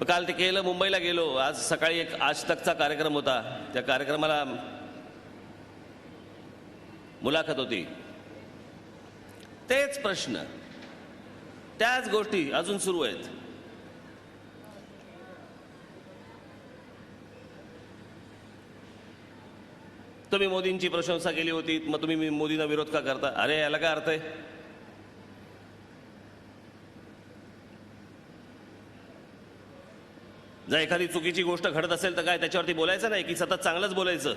काल ते केलं, मुंबईला गेलो. आज सकाळी एक आज तकचा कार्यक्रम होता. त्या कार्यक्रमाला मुलाखत होती. तेच प्रश्न, त्याच गोष्टी अजून सुरू आहेत. तुम्ही मोदींची प्रशंसा केली होती, मग तुम्ही मोदींना विरोध का करता? अरे याला काय अर्थ आहे? जर एखादी चुकीची गोष्ट घडत असेल तर काय त्याच्यावरती बोलायचं नाही की सतत चांगलंच बोलायचं?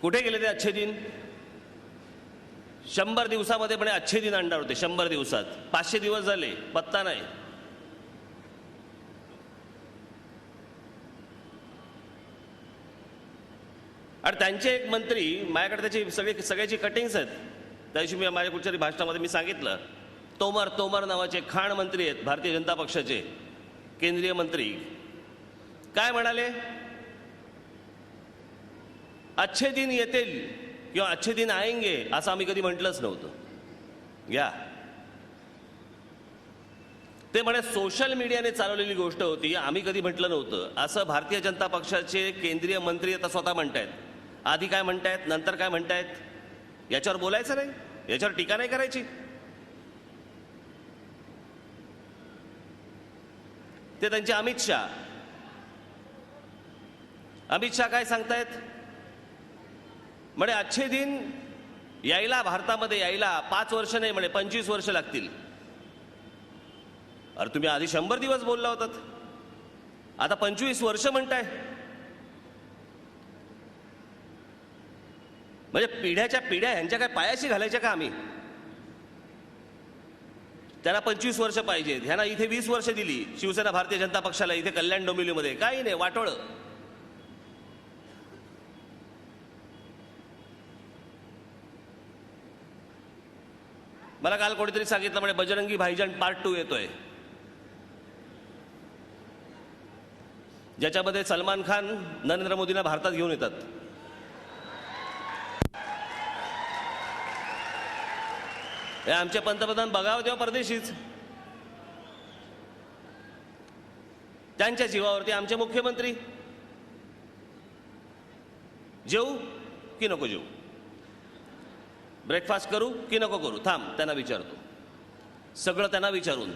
कुठे गेले ते अच्छे दिन? 100 दिवसामध्ये पण अच्छे दिन आणणार होते. 100 दिवसात 500 दिवस झाले, पत्ता नाही. आणि त्यांचे एक मंत्री, माझ्याकडे त्याची सगळ्याची कटिंग्स आहेत. त्या दिवशी मी माझ्या कुठच्याही भाषणामध्ये मी सांगितलं, तोमर नावाचे खाण मंत्री आहेत भारतीय जनता पक्षाचे केंद्रीय मंत्री. काय म्हणाले? अच्छे दिन येतील किंवा अच्छे दिन आएंगे असं आम्ही कधी म्हटलंच नव्हतं. घ्या, ते म्हणे सोशल मीडियाने चालवलेली गोष्ट होती, आम्ही कधी म्हटलं नव्हतं असं भारतीय जनता पक्षाचे केंद्रीय मंत्री आता स्वतः म्हणतायत. आधी काय म्हणतायत, नंतर काय म्हणतायत, याच्यावर बोलायचं नाही, याच्यावर टीका नाही करायची. ते त्यांचे अमित शहा काय सांगतायत? म्हणे अच्छे दिन यायला, भारतामध्ये यायला 5 वर्ष नाही म्हणे, 25 वर्ष लागतील. अरे तुम्ही आधी 100 दिवस बोलला होतात, आता 25 वर्ष म्हणताय. म्हणजे पिढ्याच्या पिढ्या ह्यांच्या काय पायाशी घालायच्या का आम्ही? त्यांना 25 वर्ष पाहिजेत, ह्यांना इथे 20 वर्ष दिली शिवसेना भारतीय जनता पक्षाला इथे कल्याण डोंबिवलीमध्ये. काही नाही, वाटोळं. मला काल कोणीतरी सांगितलं म्हणे बजरंगी भाईजान पार्ट 2 येतोय, ज्याच्यामध्ये सलमान खान नरेंद्र मोदींना भारतात घेऊन येतात. हे आमचे पंतप्रधान बघावं तेव्हा परदेशीच. त्यांच्या जीवावरती आमचे मुख्यमंत्री जेवू की नको जेवू, ब्रेकफास्ट करू की नको करू, थांब त्यांना विचारतो. सगळं त्यांना विचारून,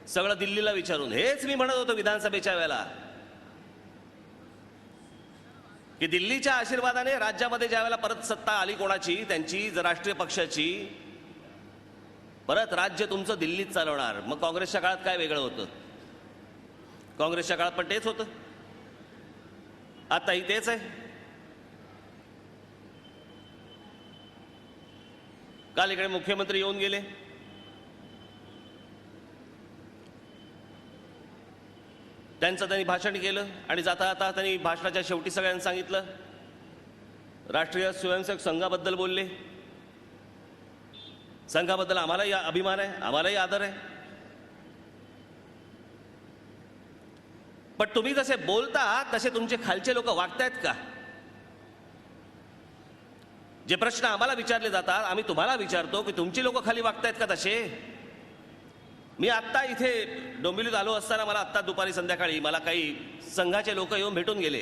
सगळं दिल्लीला विचारून. हेच मी म्हणत होतो विधानसभेच्या वेळेला की दिल्लीच्या आशीर्वादाने राज्यामध्ये ज्या वेळेला परत सत्ता आली कोणाची, त्यांची राष्ट्रीय पक्षाची, परत राज्य तुमचं दिल्लीत चालवणार. मग काँग्रेसच्या काळात काय वेगळं होतं? काँग्रेसच्या काळात पण तेच होतं, आताही तेच आहे. काल इकडे मुख्यमंत्री येऊन गेले, त्यांनी भाषण केलं आणि जाता जाता त्यांनी भाषणाच्या शेवटी सगळ्यांना सांगितलं, राष्ट्रीय स्वयंसेवक संघाबद्दल बोलले. संघाबद्दल आम्हालाही अभिमान आहे, आम्हालाही आदर आहे. पण तुम्ही जसे बोलता तसे तुमचे खालचे लोक वागतायत का? जे प्रश्न आम्हाला विचारले जातात, आम्ही तुम्हाला विचारतो की तुमची लोक खाली वागतायत का तसे? मी आत्ता इथे डोंबिवलीत आलो असताना मला आत्ता दुपारी संध्याकाळी मला काही संघाचे लोक येऊन भेटून गेले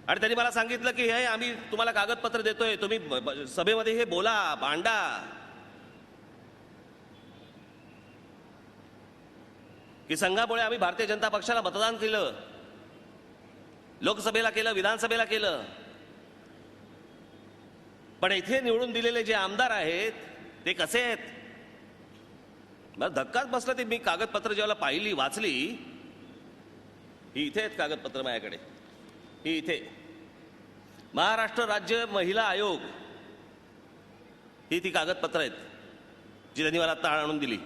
आणि त्यांनी मला सांगितलं की हे आम्ही तुम्हाला कागदपत्र देतोय, तुम्ही सभेमध्ये हे बोला, मांडा. की संघामुळे आम्ही भारतीय जनता पक्षाला मतदान केलं, लोकसभेला केलं, विधानसभेला केलं. पण इथे निवडून दिलेले जे आमदार आहेत ते कसे आहेत? मला धक्काच बसला. ते मी कागदपत्र जेव्हा पाहिली, वाचली, ही इथे आहेत कागदपत्र माझ्याकडे, ही इथे महाराष्ट्र राज्य महिला आयोग, ही ती कागदपत्र आहेत जी त्यांनी मला आता आणून दिली.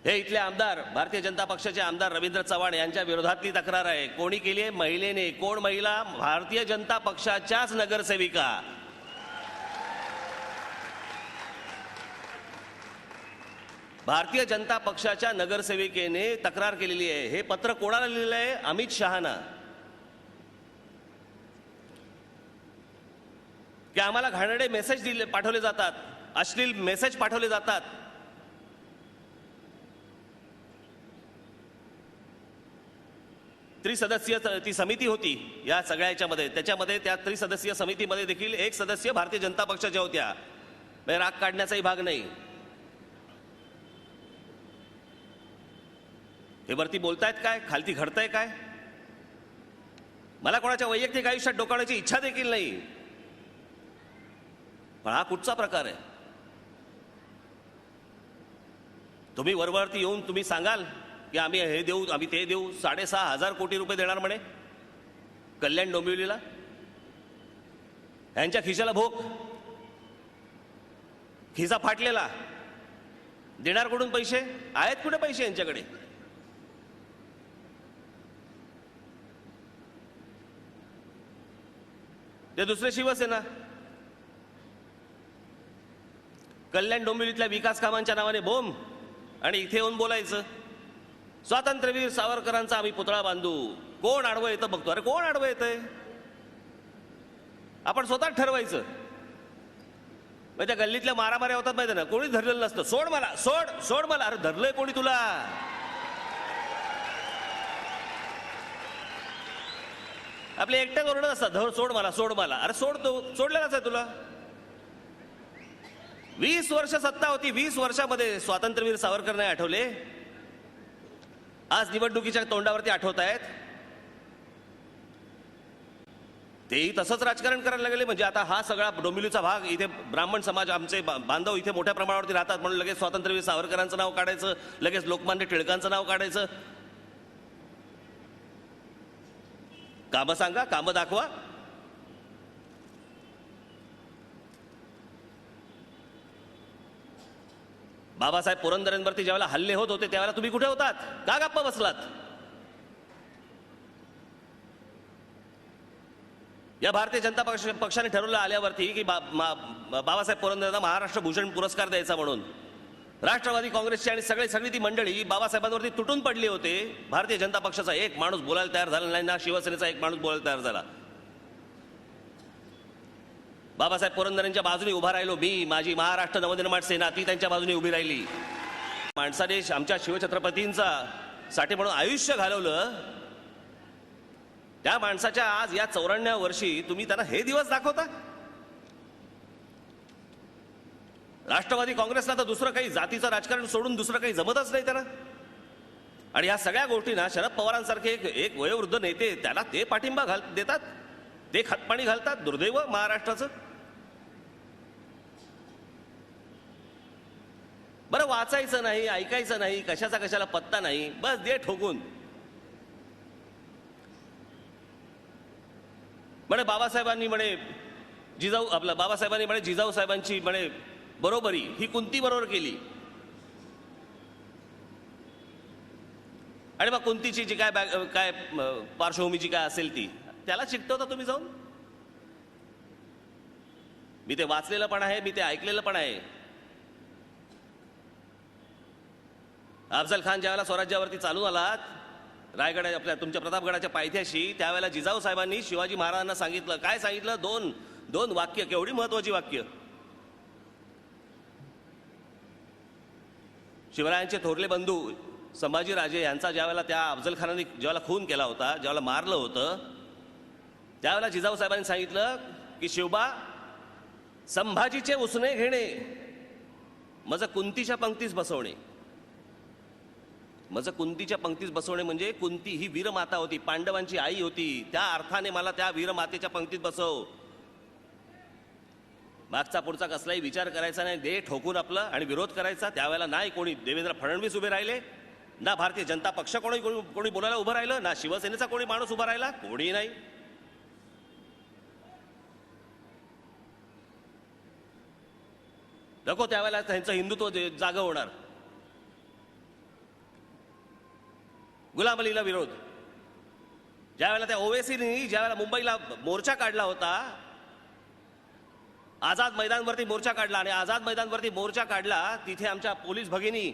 हे इथले आमदार, भारतीय जनता पक्षाचे आमदार रवींद्र चव्हाण यांच्या विरोधातली तक्रार आहे. कोणी केली आहे? महिलेने. कोण महिला? भारतीय जनता पक्षाच्याच नगरसेविका. भारतीय जनता पक्षाच्या नगरसेविकेने तक्रार केलेली आहे. हे पत्र कोणाला लिहिलं आहे? अमित शहाना. की आम्हाला घाणेरडे मेसेज पाठवले जातात, अश्लील मेसेज पाठवले जातात. त्रिसदस्यीय ती समिती होती या सगळ्या याच्यामध्ये, त्याच्यामध्ये त्या त्रिसदस्यीय समितीमध्ये देखील एक सदस्य भारतीय जनता पक्षाच्या होत्या. राग काढण्याचाही भाग नाही. हे वरती बोलतायत काय, खालती घडतंय काय, मला कोणाच्या वैयक्तिक आयुष्यात डोकावण्याची इच्छा देखील नाही. पण हा कुठचा प्रकार आहे? तुम्ही वरवरती येऊन तुम्ही सांगाल की आम्ही हे देऊ, आम्ही ते देऊ, 6,500 कोटी रुपये देणार म्हणे कल्याण डोंबिवलीला. यांच्या खिशाला भोक, खिसा फाटलेला, देणार कुठून पैसे? आहेत कुठे पैसे यांच्याकडे? ते दुसरे शिवसेना कल्याण डोंबिवलीतल्या विकास कामांच्या नावाने बोंब, आणि इथे येऊन बोलायचं स्वातंत्र्यवीर सावरकरांचा आम्ही पुतळा बांधू. कोण आडवं येतं बघतो. अरे कोण आडवं येतंय? आपण स्वतः ठरवायचं. त्या गल्लीतल्या मारामाऱ्या होतात माहिती ना, कोणी धरलेलं नसतं. सोड मला, सोड सोड मला. अरे धरलंय कोणी तुला? आपले एकट्याच ओरडत असतात, धर सोड मला, सोड मला. अरे सोडतो, सोडलेलाच आहे तुला. 20 वर्ष सत्ता होती, 20 वर्षामध्ये स्वातंत्र्यवीर सावरकर नाही आठवले? आज निवडणुकीच्या तोंडावरती आठवत आहेत. तेही तसंच राजकारण करायला लागले. म्हणजे आता हा सगळा डोंबिवलीचा भाग, इथे ब्राह्मण समाज आमचे बांधव इथे मोठ्या प्रमाणावरती राहतात म्हणून लगेच स्वातंत्र्यवीर सावरकरांचं नाव काढायचं, लगेच लोकमान्य टिळकांचं नाव काढायचं. कामं सांगा, कामं दाखवा. बाबासाहेब पुरंदरेंवरती ज्यावेळेला हल्ले होत होते त्यावेळेला तुम्ही कुठे होतात? का गप्पा बसलात? या भारतीय जनता पक्षाने ठरवलं आल्यावरती की बाबासाहेब पुरंदरेंना महाराष्ट्र भूषण पुरस्कार द्यायचा म्हणून. राष्ट्रवादी काँग्रेसची आणि सगळी ती मंडळी बाबासाहेबांवरती तुटून पडली होते. भारतीय जनता पक्षाचा एक माणूस बोलायला तयार झाला नाही, ना शिवसेनेचा एक माणूस बोलायला तयार झाला. बाबासाहेब पुरंदरेंच्या बाजूने उभा राहिलो मी, माझी महाराष्ट्र नवनिर्माण सेना, ती त्यांच्या बाजूने उभी राहिली. माणसाने आमच्या शिवछत्रपतींचा साठी म्हणून आयुष्य घालवलं. त्या माणसाच्या आज या 94व्या वर्षी तुम्ही त्यांना हे दिवस दाखवता? राष्ट्रवादी काँग्रेसला तर दुसरं काही जातीचं राजकारण सोडून दुसरं काही जमतच नाही त्यांना. आणि या सगळ्या गोष्टींना शरद पवारांसारखे एक वयोवृद्ध नेते त्याला ते पाठिंबा देतात, ते खतपाणी घालतात. दुर्दैव महाराष्ट्राचं. बरं वाचायचं नाही, ऐकायचं नाही, कशाला पत्ता नाही, बस दे ठोकून. म्हणे बाबासाहेबांनी म्हणे जिजाऊ साहेबांची म्हणे बरोबरी ही कुंती बरोबर केली. आणि मग कुंतीची जी काय पार्श्वभूमी जी काय असेल ती त्याला चिकटवता तुम्ही जाऊन. मी ते वाचलेलं पण आहे, मी ते ऐकलेलं पण आहे. अफजल खान ज्यावेळेला स्वराज्यावरती चालू आलात रायगड आपल्या तुमच्या प्रतापगडाच्या पायथ्याशी, त्यावेळेला जिजाऊ साहेबांनी शिवाजी महाराजांना सांगितलं, काय सांगितलं? दोन वाक्य, केवढी महत्वाची वाक्य. शिवरायांचे थोरले बंधू संभाजीराजे यांचा ज्यावेळेला त्या अफजल खानाने ज्यावेळेला खून केला होता, ज्यावेळेला मारलं होतं, त्यावेळेला जिजाऊ साहेबांनी सांगितलं की शिवबा, संभाजीचे उसने घेणे माझं कुंतीच्या पंक्तीस बसवणे. माझं कुंतीच्या पंक्तीस बसवणे म्हणजे कुंती ही वीरमाता होती, पांडवांची आई होती. त्या अर्थाने मला त्या वीरमातेच्या पंक्तीत बसव. मागचा पुढचा कसलाही विचार करायचा नाही, दे ठोकून आपलं आणि विरोध करायचा. त्यावेळेला नाही कोणी देवेंद्र फडणवीस उभे राहिले, ना भारतीय जनता पक्ष कोणी बोलायला उभं राहिलं, ना शिवसेनेचा कोणी माणूस उभा राहिला, कोणी नाही. नको त्यावेळेला त्यांचं हिंदुत्व जागं होणार. गुलाम अलीला विरोध, ज्यावेळेला त्या ओवेसीने ज्यावेळेला मुंबईला मोर्चा काढला होता, आझाद मैदानवरती मोर्चा काढला, आणि आझाद मैदानवरती मोर्चा काढला तिथे आमच्या पोलीस भगिनी,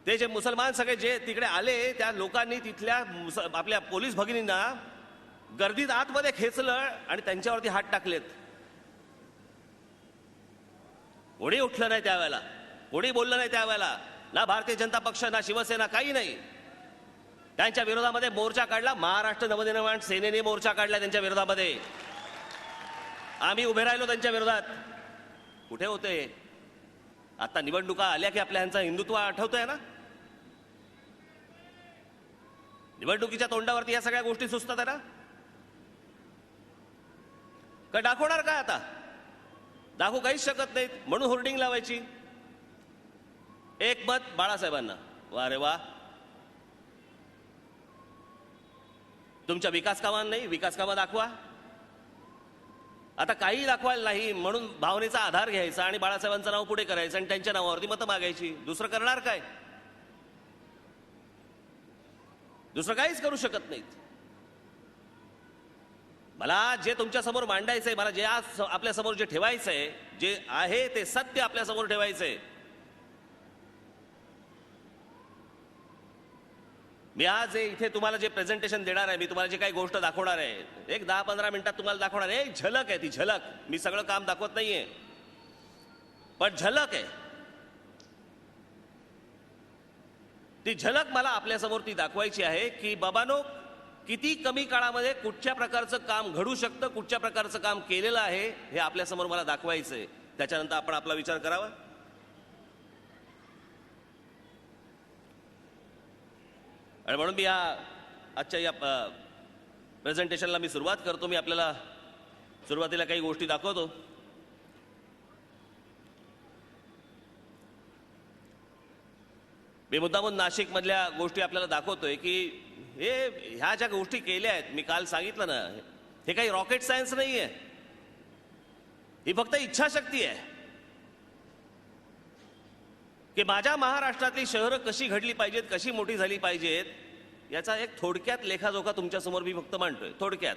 ते जे मुसलमान सगळे जे तिकडे आले त्या लोकांनी तिथल्या आपल्या पोलीस भगिनींना गर्दीत आतमध्ये खेचलं आणि त्यांच्यावरती हात टाकलेत. कोणी उठलं नाही त्यावेळेला, कोणी बोललं नाही त्यावेळेला, ना भारतीय जनता पक्ष ना शिवसेना, काही नाही. त्यांच्या विरोधामध्ये मोर्चा काढला, महाराष्ट्र नवनिर्माण सेनेने मोर्चा काढला त्यांच्या विरोधामध्ये. आम्ही उभे राहिलो त्यांच्या विरोधात. कुठे होते? आता निवडणुका आल्या की आपल्या ह्यांचा हिंदुत्व आठवतोय ना. निवडणुकीच्या तोंडावरती या सगळ्या गोष्टी सुचतात ना. का दाखवणार काय आता? दाखवू काहीच शकत नाहीत, म्हणून होर्डिंग लावायची. एक मत बाळासाहेबांना. वा रे वा. तुमच्या विकास कामांना नाही, विकास कामं दाखवा. आता काही दाखवायला नाही म्हणून भावनेचा आधार घ्यायचा आणि बाळासाहेबांचं नाव पुढे करायचं आणि त्यांच्या नावावरती मतं मागायची. दुसरं करणार काय? दुसरं काहीच करू शकत नाहीत. मला जे तुमच्या समोर मांडायचंय, मला जे आज आपल्या समोर जे ठेवायचंय, जे आहे ते सत्य आपल्या समोर ठेवायचंय. मी आज इथे तुम्हाला जे प्रेझेंटेशन देणार आहे, मी तुम्हाला जे काही गोष्ट दाखवणार आहे, एक 10-15 मिनिटात तुम्हाला दाखवणार आहे. एक झलक आहे ती, झलक. मी सगळं काम दाखवत नाहीये, पण झलक आहे ती. झलक मला आपल्यासमोर ती दाखवायची आहे की बाबांनो, किती कमी काळामध्ये कुठच्या प्रकारचं काम घडू शकतं, कुठच्या प्रकारचं काम केलेलं आहे, हे आपल्यासमोर मला दाखवायचंय. त्याच्यानंतर आपण आपला विचार करावा. आणि म्हणून मी आजच्या या प्रेझेंटेशनला मी सुरुवात करतो. मी आपल्याला सुरुवातीला काही गोष्टी दाखवतो. मी मुद्दामून नाशिकमधल्या गोष्टी आपल्याला दाखवतोय की ह्या ज्या गोष्टी केल्या आहेत, मी काल सांगितलं ना, हे काही रॉकेट सायन्स नाहीये. ही फक्त इच्छाशक्ती आहे की माझ्या महाराष्ट्रातली शहरं कशी घडली पाहिजेत, कशी मोठी झाली पाहिजेत, याचा एक थोडक्यात लेखाजोखा तुमच्यासमोर मी फक्त मांडतोय. थोडक्यात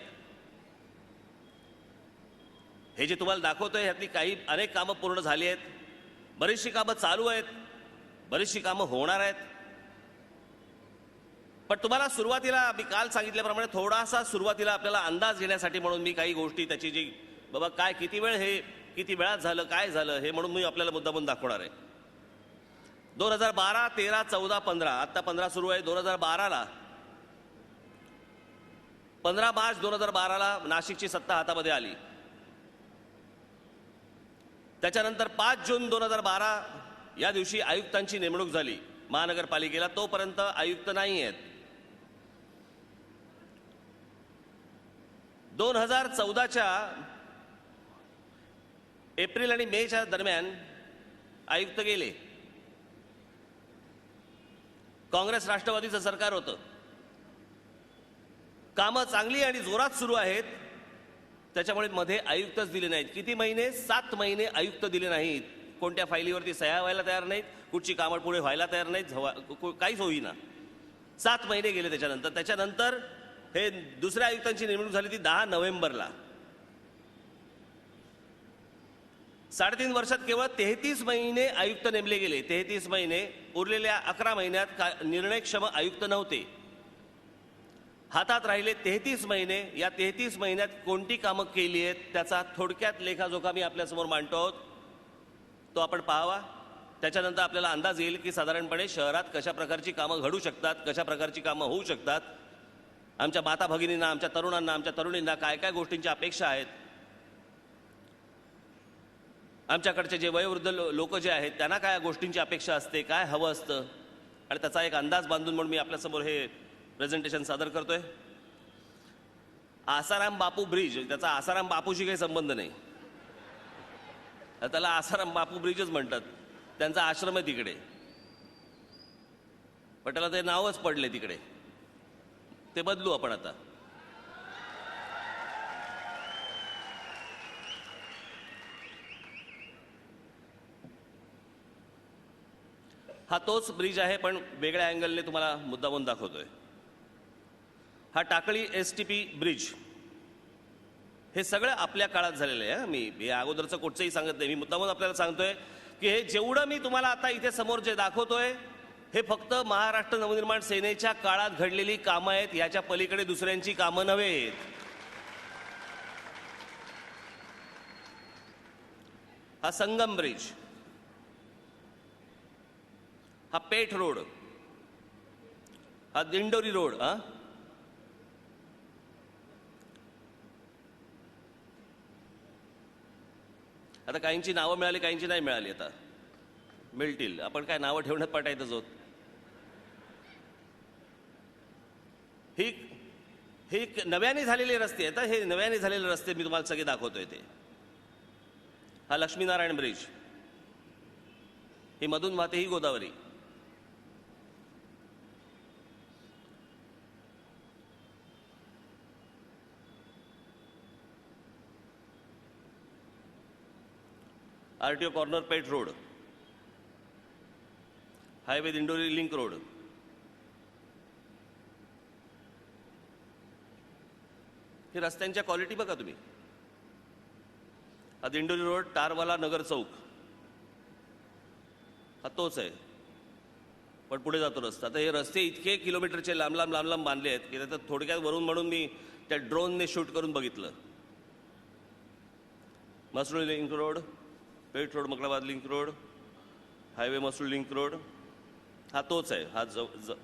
हे जे तुम्हाला दाखवतोय, ह्यातली अनेक कामं पूर्ण झाली आहेत, बरीचशी कामं चालू आहेत, बरीचशी कामं होणार आहेत. पण तुम्हाला सुरुवातीला मी काल सांगितल्याप्रमाणे थोडासा सुरुवातीला आपल्याला अंदाज घेण्यासाठी म्हणून मी काही गोष्टी, त्याची जी बाबा काय किती वेळात झालं, काय झालं, हे म्हणून मी आपल्याला मुद्दामून दाखवणार आहे. 2012, 13, 14, 15, आता 15 सुरू आहे. 2012ला 15 मार्च 2012ला नाशिकची सत्ता हातामध्ये आली. त्याच्यानंतर 5 जून 2012 या दिवशी आयुक्तांची नेमणूक झाली महानगरपालिकेला. तोपर्यंत आयुक्त नाही आहेत. 2014च्या एप्रिल आणि मेच्या दरम्यान आयुक्त गेले. काँग्रेस राष्ट्रवादीचं सरकार होतं. कामं चांगली आणि जोरात सुरू आहेत, त्याच्यामुळे मध्ये आयुक्तच दिले नाहीत. किती महिने? 7 महिने आयुक्त दिले नाहीत. कोणत्या फाईलीवरती सह्या व्हायला तयार नाहीत, कुठची कामं पुढे व्हायला तयार नाहीत, काहीच होईना. 7 महिने गेले. त्याच्यानंतर हे दुसऱ्या आयुक्तांची नेमणूक झाली ती 10 नोव्हेंबरला. 3.5 वर्षात केवळ 33 महिने आयुक्त नेमले गेले. 33 महिने. उरलेल्या 11 महिन्यात निर्णयक्षम आयुक्त नव्हते. हातात राहिले 33 महिने. या 33 महिन्यात कोणती कामं केली आहेत त्याचा थोडक्यात लेखाजोखा मी आपल्यासमोर मांडतो आहोत. तो आपण पाहावा. त्याच्यानंतर आपल्याला अंदाज येईल की साधारणपणे शहरात कशा प्रकारची कामं घडू शकतात, कशा प्रकारची कामं होऊ शकतात. आमच्या माता भगिनींना, आमच्या तरुणांना, आमच्या तरुणींना काय काय गोष्टींची अपेक्षा आहेत. आमच्याकडचे जे वयोवृद्ध लोक जे आहेत त्यांना काय गोष्टींची अपेक्षा असते, काय हवं असतं, आणि त्याचा एक अंदाज बांधून म्हणून मी आपल्यासमोर हे प्रेझेंटेशन सादर करतोय. आसाराम बापू ब्रिज, त्याचा आसाराम बापूशी काही संबंध नाही, त्याला आसाराम बापू ब्रिजच म्हणतात. त्यांचा आश्रम आहे तिकडे, पण त्याला ते नावच पडले तिकडे. ते बदलू आपण आता. हा तोच ब्रिज आहे, पण वेगळ्या अँगलने तुम्हाला मुद्दामून दाखवतोय. हा टाकळी STP ब्रिज. हे सगळं आपल्या काळात झालेलं आहे. मी अगोदरचं कुठचंही सांगत नाही. मी मुद्दामून आपल्याला सांगतोय की हे जेवढं मी तुम्हाला आता इथे समोर जे दाखवतोय हे फक्त महाराष्ट्र नवनिर्माण सेनेच्या काळात घडलेली कामं आहेत. याच्या पलीकडे दुसऱ्यांची कामं नव्हेत. हा संगम ब्रिज, हा पेठ रोड, हा दिंडोरी रोड. आता काहींची नावं मिळाली, काहींची नाही मिळाली. आता मिळतील. आपण काय नावं ठेवण्यात पाठायचंच होत. ही ही नव्याने झालेले रस्ते आहेत. हे नव्याने झालेले रस्ते मी तुम्हाला सगळे दाखवतोय ते. हा लक्ष्मीनारायण ब्रिज, ही मधून वाहते ही Godavari. RTO corner Peth road, highway Dindori link road, ही रस्त्यांच्या क्वालिटी बघा तुम्ही. हा दिंडोरी रोड, टारवाला नगर चौक, हा तोच आहे, पण पुढे जातो रस्ता. आता हे रस्ते इतके किलोमीटरचे लांब लांब लांब लांब बांधले आहेत की त्याच्यात थोडक्यात वरून म्हणून मी त्या ड्रोनने शूट करून बघितलं. Masrul link road, Peth road Makalabad link road, highway Masrul link road, हा तोच आहे.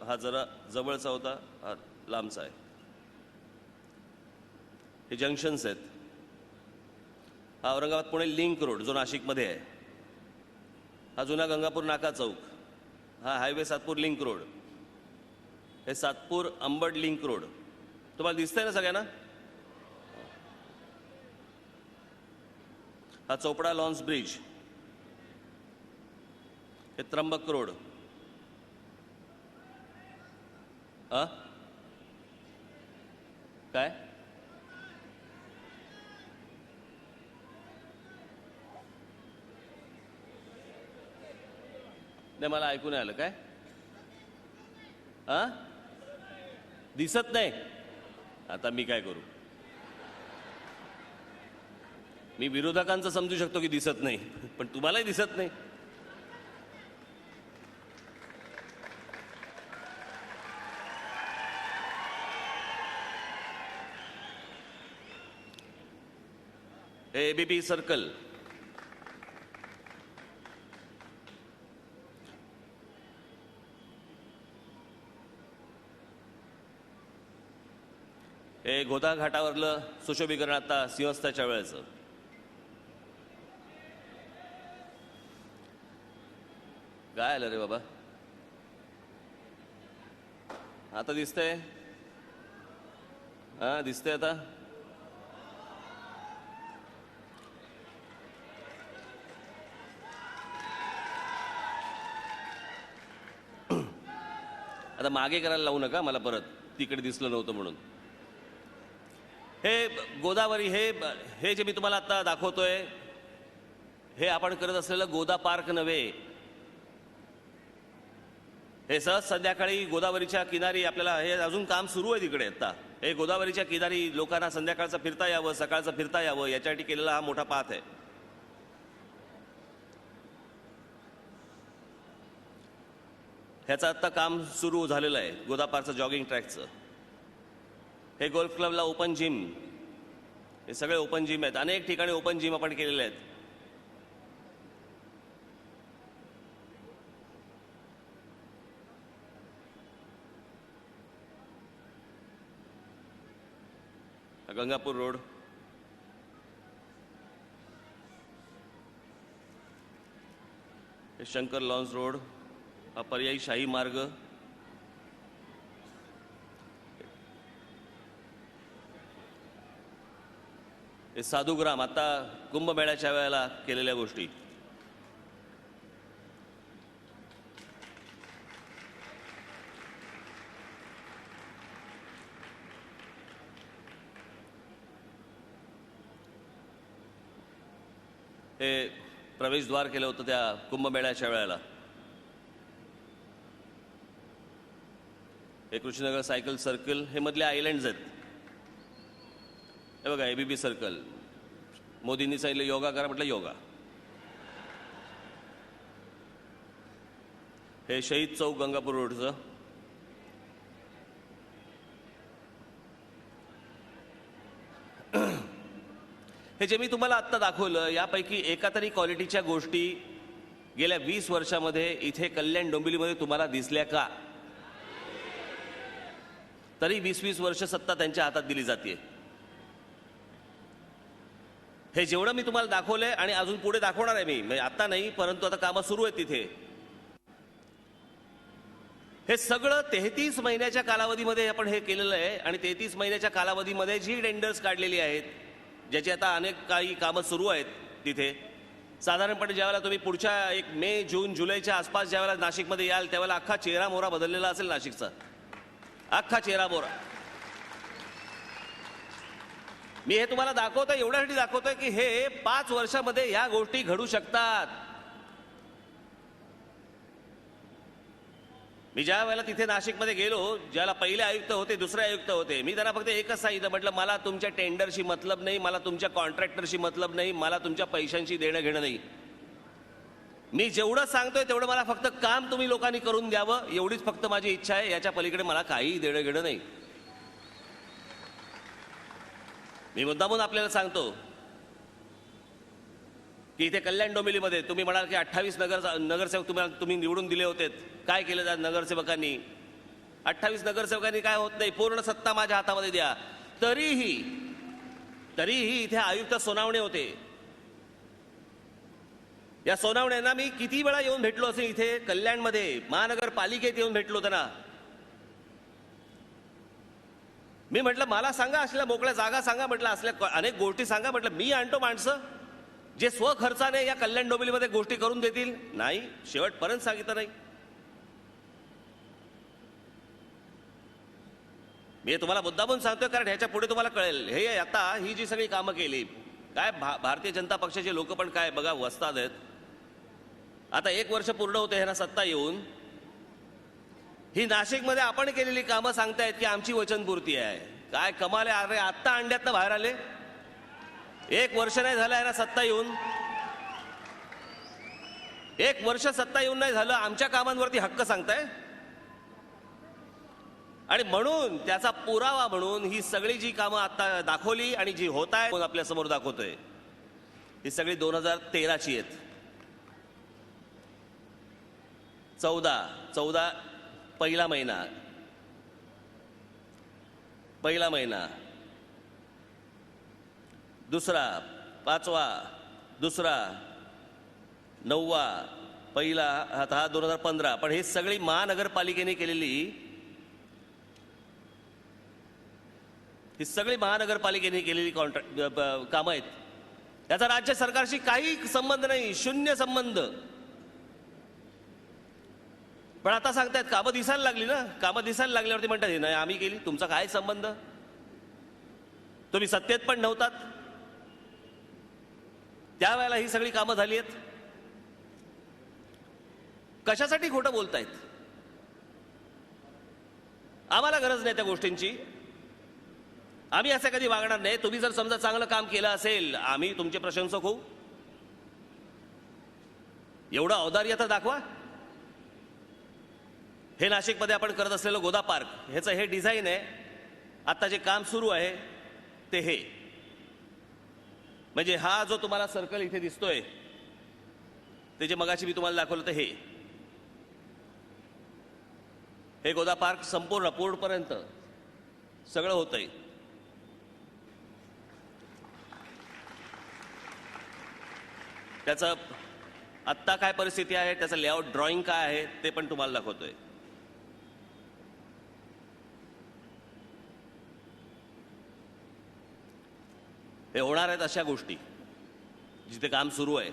हा जरा जवळचा होता, हा लांबचा आहे. हे जंक्शन्स आहेत. हा औरंगाबाद पुणे लिंक रोड जो नाशिकमध्ये आहे. हा जुना गंगापूर नाका चौक, हा हायवे सातपूर लिंक रोड, हे सातपूर अंबड लिंक रोड. तुम्हाला दिसतंय ना सगळ्यांना? हा चोपडा लॉन्स ब्रिज, हे त्र्यंबक रोड. काय नाही, मला ऐकून आलं. काय दिसत नाही? आता मी काय करू? मी विरोधकांचं समजू शकतो की दिसत नाही, पण तुम्हालाही दिसत नाही. एबीपी सर्कल, हे गोदा घाटावरलं सुशोभीकरण आता सिंहस्थाच्या वेळेचं. काय आलं रे बाबा? आता दिसतंय? दिसतंय आता? आता मागे करायला लावू नका मला परत, तिकडे दिसलं नव्हतं म्हणून. हे गोदावरी, हे जे मी तुम्हाला आता दाखवतोय, हे आपण करत असलेलं गोदा पार्क नव्हे. हे सहज संध्याकाळी गोदावरीच्या किनारी आपल्याला, हे अजून काम सुरू आहे तिकडे. आता हे गोदावरीच्या किनारी लोकांना संध्याकाळचं फिरता यावं, सकाळचं फिरता यावं, याच्यासाठी केलेला हा मोठा पाथ आहे. ह्याचं आत्ता काम सुरू झालेलं आहे, गोदा पार्कचं जॉगिंग ट्रॅकचं. हे गोल्फ क्लबला ओपन जिम, हे सगळे ओपन जिम आहेत. अनेक ठिकाणी ओपन जिम आपण केलेले आहेत. गंगापूर रोड, हे शंकर लॉन्स रोड, हा पर्यायी शाही मार्ग, हे साधुग्राम, आता कुंभमेळ्याच्या वेळेला केलेल्या गोष्टी. हे प्रवेशद्वार केलं होतं त्या कुंभमेळ्याच्या वेळेला. हे कृष्णनगर सायकल सर्कल, हे मधले आयलँड्स आहेत. हे बघा एबीपी सर्कल, मोदींनी सांगितलं योगा करा, म्हटलं योगा. हे शहीद चौक गंगापूर रोडचं, हे जे मी तुम्हाला आत्ता दाखवलं यापैकी एका तरी क्वालिटीच्या गोष्टी गेल्या 20 वर्षामध्ये इथे कल्याण डोंबिवलीमध्ये तुम्हाला दिसल्या का? तरी 20-20 वर्ष सत्ता त्यांच्या हातात दिली जाते. हे जेवढं मी तुम्हाला दाखवलंय आणि अजून पुढे दाखवणार आहे मी, म्हणजे आता नाही परंतु आता कामं सुरू आहेत तिथे. हे सगळं 33 महिन्याच्या कालावधीमध्ये आपण हे केलेलं आहे आणि 33 महिन्याच्या कालावधीमध्ये जी टेंडर्स काढलेली आहेत ज्याची आता अनेक काही कामं सुरू आहेत तिथे. साधारणपणे ज्यावेळेला तुम्ही पुढच्या एक मे जून जुलैच्या आसपास ज्यावेळेला नाशिकमध्ये याल त्यावेळेला अख्खा चेहरा मोहरा बदललेला असेल नाशिकचा, अख्खा चेहरा मोहरा. मी हे तुम्हाला दाखवतोय एवढ्यासाठी दाखवतोय की हे 5 वर्षामध्ये ह्या गोष्टी घडू शकतात. मी ज्या वेळेला तिथे नाशिकमध्ये गेलो, ज्याला पहिले आयुक्त होते दुसरे आयुक्त होते, मी त्यांना फक्त एकच सांगितलं, म्हटलं मला तुमच्या टेंडरशी मतलब नाही, मला तुमच्या कॉन्ट्रॅक्टरशी मतलब नाही, मला तुमच्या पैशांशी देणं घेणं नाही. मी जेवढं सांगतोय तेवढं मला फक्त काम तुम्ही लोकांनी करून द्यावं एवढीच फक्त माझी इच्छा आहे. याच्या पलीकडे मला काही देणं घेणं नाही. मी मुद्दामून आपल्याला सांगतो की इथे कल्याण डोंबिवलीमध्ये तुम्ही म्हणाल की 28 नगरसेवक तुम्ही निवडून दिले होते, काय केलं त्या नगरसेवकांनी? 28 नगरसेवकांनी काय होत नाही, पूर्ण सत्ता माझ्या हातामध्ये द्या. तरीही इथे आयुक्त सोनावणे होते. या सोनावण्यांना मी किती वेळा येऊन भेटलो असेल इथे कल्याणमध्ये, महानगरपालिकेत येऊन भेटलो त्यांना. मी म्हटलं मला सांगा, असल्या मोकळ्या जागा सांगा, म्हटलं असल्या अनेक गोष्टी सांगा, म्हटलं मी आणतो माणसं जे स्वखर्चाने या कल्याण डोंबिवलीमध्ये गोष्टी करून देतील. नाही, शेवटपर्यंत सांगितलं नाही. मी तुम्हाला मुद्दामून सांगतोय कारण ह्याच्या पुढे तुम्हाला कळेल. हे आता ही जी सगळी कामं केली काय भारतीय जनता पक्षाचे लोक पण काय बघा वस्ताद आहेत. आता 1 वर्ष पूर्ण होते ह्यांना सत्ता येऊन. ही नाशिकमध्ये आपण केलेली कामं सांगतायत की आमची वचनपूर्ती आहे. काय कमाल आहे. अरे आत्ता अंड्यातनं बाहेर आले. 1 वर्ष नाही झालं यांना सत्ता येऊन. 1 वर्ष सत्ता येऊन नाही झालं, आमच्या कामांवरती हक्क सांगताय. आणि म्हणून त्याचा पुरावा म्हणून ही सगळी जी कामं आता दाखवली आणि जी होत आहे आपल्या समोर दाखवतोय ही सगळी 2013ची आहेत. 14 पहिला महिना, दुसरा, 5वा, दुसरा, 9वा, पहिला, हा 2015. पण हे सगळी महानगरपालिकेने केलेली, ही सगळी महानगरपालिकेने केलेली कामं आहेत. याचा राज्य सरकारशी काही संबंध नाही, शून्य संबंध. पण आता सांगतायत कामं दिसायला लागली ना, कामं दिसायला लागल्यावरती म्हणतात हे नाही आम्ही केली. तुमचा काय संबंध? तुम्ही सत्तेत पण नव्हतात त्यावेळेला ही सगळी कामं झाली आहेत. कशासाठी खोटं बोलतायत? आम्हाला गरज नाही त्या गोष्टींची. आम्ही असं कधी वागणार नाही. तुम्ही जर समजा चांगलं काम केलं असेल आम्ही तुमचे प्रशंसक होऊ. एवढं औदार्य तर दाखवा. हे नाशिकमध्ये आपण करत असलेलं गोदा पार्क ह्याचं हे डिझाईन आहे. आता जे काम सुरू आहे ते हे, म्हणजे हा जो तुम्हाला सर्कल इथे दिसतोय ते जे मगाशी मी तुम्हाला दाखवलं तर हे गोदा पार्क संपूर्ण पूर्णपर्यंत सगळं होतंय. त्याचं आत्ता काय परिस्थिती आहे, त्याचं लेआउट ड्रॉइंग काय आहे ते पण तुम्हाला दाखवतोय. हे होणार आहेत अशा गोष्टी जिथे काम सुरू आहे.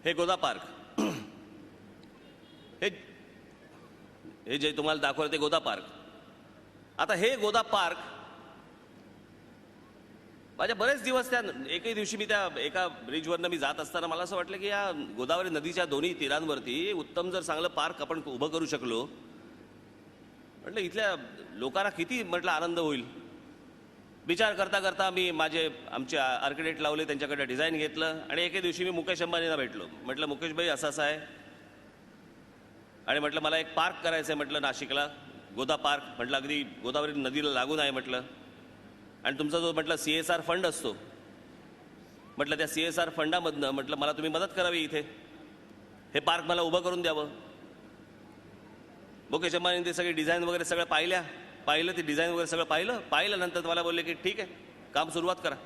हे गोदा पार्क, हे जे तुम्हाला दाखवलं ते गोदा पार्क. आता हे गोदा पार्क माझ्या बरेच दिवस त्या एकही दिवशी मी त्या एका ब्रिजवरनं मी जात असताना मला असं वाटलं की या गोदावरी नदीच्या दोन्ही तीरांवरती उत्तम जर चांगलं पार्क आपण उभं करू शकलो म्हटलं इथल्या लोकांना किती म्हटलं आनंद होईल. विचार करता करता मी आमचे आर्किटेक्ट लावले, त्यांच्याकडे डिझाईन घेतलं आणि एके दिवशी मी मुकेश अंबानींना भेटलो. म्हटलं मुकेश भाई असं असं आहे आणि म्हटलं मला एक पार्क करायचं आहे म्हटलं नाशिकला, गोदा पार्क. म्हटलं अगदी गोदावरी नदीला लागून आहे म्हटलं, आणि तुमचा जो म्हटलं CSR फंड असतो म्हटलं त्या CSR फंडामधनं म्हटलं मला तुम्ही मदत करावी, इथे हे पार्क मला उभं करून द्यावं. मुकेश अंबानींनी ते सगळी डिझाईन वगैरे सगळं पाहिलं, ते डिझाईन वगैरे सगळं पाहिल्यानंतर मला बोलले की ठीक आहे, काम सुरुवात करा.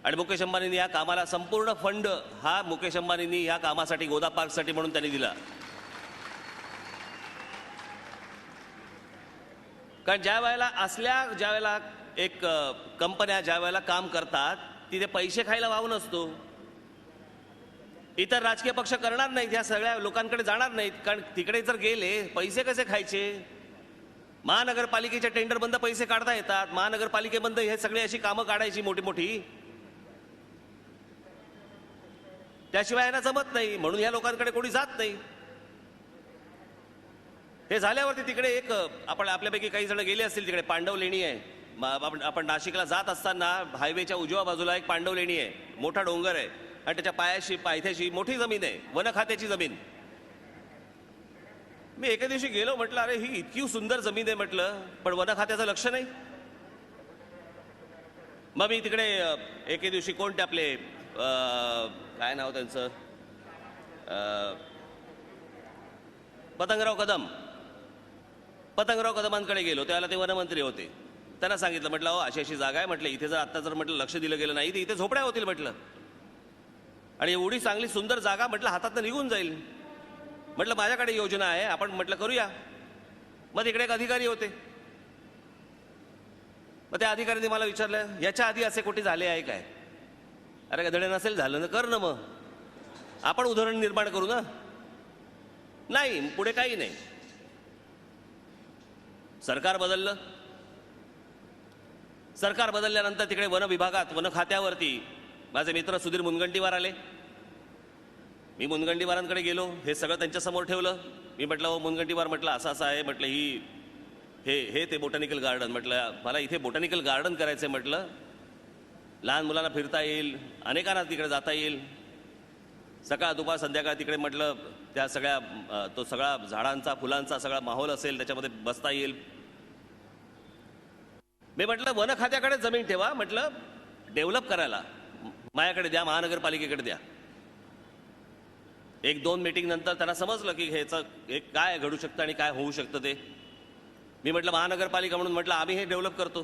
आणि मुकेश अंबानींनी या कामाला संपूर्ण फंड हा मुकेश अंबानींनी या कामासाठी, गोदा पार्कसाठी म्हणून त्यांनी दिला. कारण ज्या वेळेला एक कंपन्या ज्या वेळेला काम करतात तिथे पैसे खायला वाव नसतो. इतर राजकीय पक्ष करणार नाहीत, या सगळ्या लोकांकडे जाणार नाहीत. कारण तिकडे जर गेले पैसे कसे खायचे. महानगरपालिकेच्या टेंडर बंद पैसे काढता येतात, महानगरपालिकेबंद हे सगळे अशी कामं काढायची मोठी मोठी, त्याशिवाय यांना जमत नाही. म्हणून या लोकांकडे कोणी जात नाही. हे झाल्यावरती तिकडे एक आपल्यापैकी काही जण गेले असतील, तिकडे पांडव लेणी आहे. आपण नाशिकला जात असताना हायवेच्या उजव्या बाजूला एक पांडव लेणी आहे, मोठा डोंगर आहे आणि त्याच्या पायथ्याशी मोठी जमीन आहे, वन खात्याची जमीन. मी एके दिवशी गेलो, म्हटलं अरे ही इतकी सुंदर जमीन आहे म्हटलं, पण वन खात्याचं लक्ष नाही. मग मी तिकडे एके दिवशी कोणते आपले काय नाव त्यांचं, पतंगराव कदमांकडे गेलो. त्यावेळेला ते वनमंत्री होते. त्यांना सांगितलं, म्हटलं अहो अशी अशी जागा आहे म्हटलं, इथे जर आता जर म्हटलं लक्ष दिलं गेलं नाही तर इथे झोपड्या होतील म्हटलं, आणि एवढी चांगली सुंदर जागा म्हटलं हातातनं निघून जाईल. म्हटलं माझ्याकडे योजना आहे, आपण म्हटलं करूया. मग तिकडे एक अधिकारी होते. मग त्या अधिकाऱ्यांनी मला विचारलं, याच्या आधी असे कुठे झाले आहे काय? अरे गधडे, नसेल झालं ना कर ना, मग आपण उदाहरण निर्माण करू ना. नाही, पुढे काही नाही. सरकार बदलल्यानंतर तिकडे वन विभागात, वन खात्यावरती माझे मित्र सुधीर मुनगंटीवार आले. मी मुनगंटीवारांकडे गेलो, हे सगळं त्यांच्यासमोर ठेवलं. मी म्हटलं हो मुनगंटीवार, म्हटलं असं असं आहे म्हटलं, हे ते बोटॅनिकल गार्डन, म्हटलं मला इथे बोटॅनिकल गार्डन करायचं आहे म्हटलं, लहान मुलांना फिरता येईल, अनेकांना तिकडे जाता येईल, सकाळ दुपार संध्याकाळ तिकडे म्हटलं त्या सगळ्या तो सगळा झाडांचा फुलांचा सगळा माहोल असेल, त्याच्यामध्ये बसता येईल. मी म्हटलं वन खात्याकडे जमीन ठेवा, म्हटलं डेव्हलप करायला माझ्याकडे द्या, महानगरपालिकेकडे द्या. 1-2 मीटिंग नंतर त्यांना समजलं की हे काय घडू शकतं आणि काय होऊ शकतं ते. मी म्हटलं महानगरपालिका म्हणून म्हटलं आम्ही हे डेव्हलप करतो.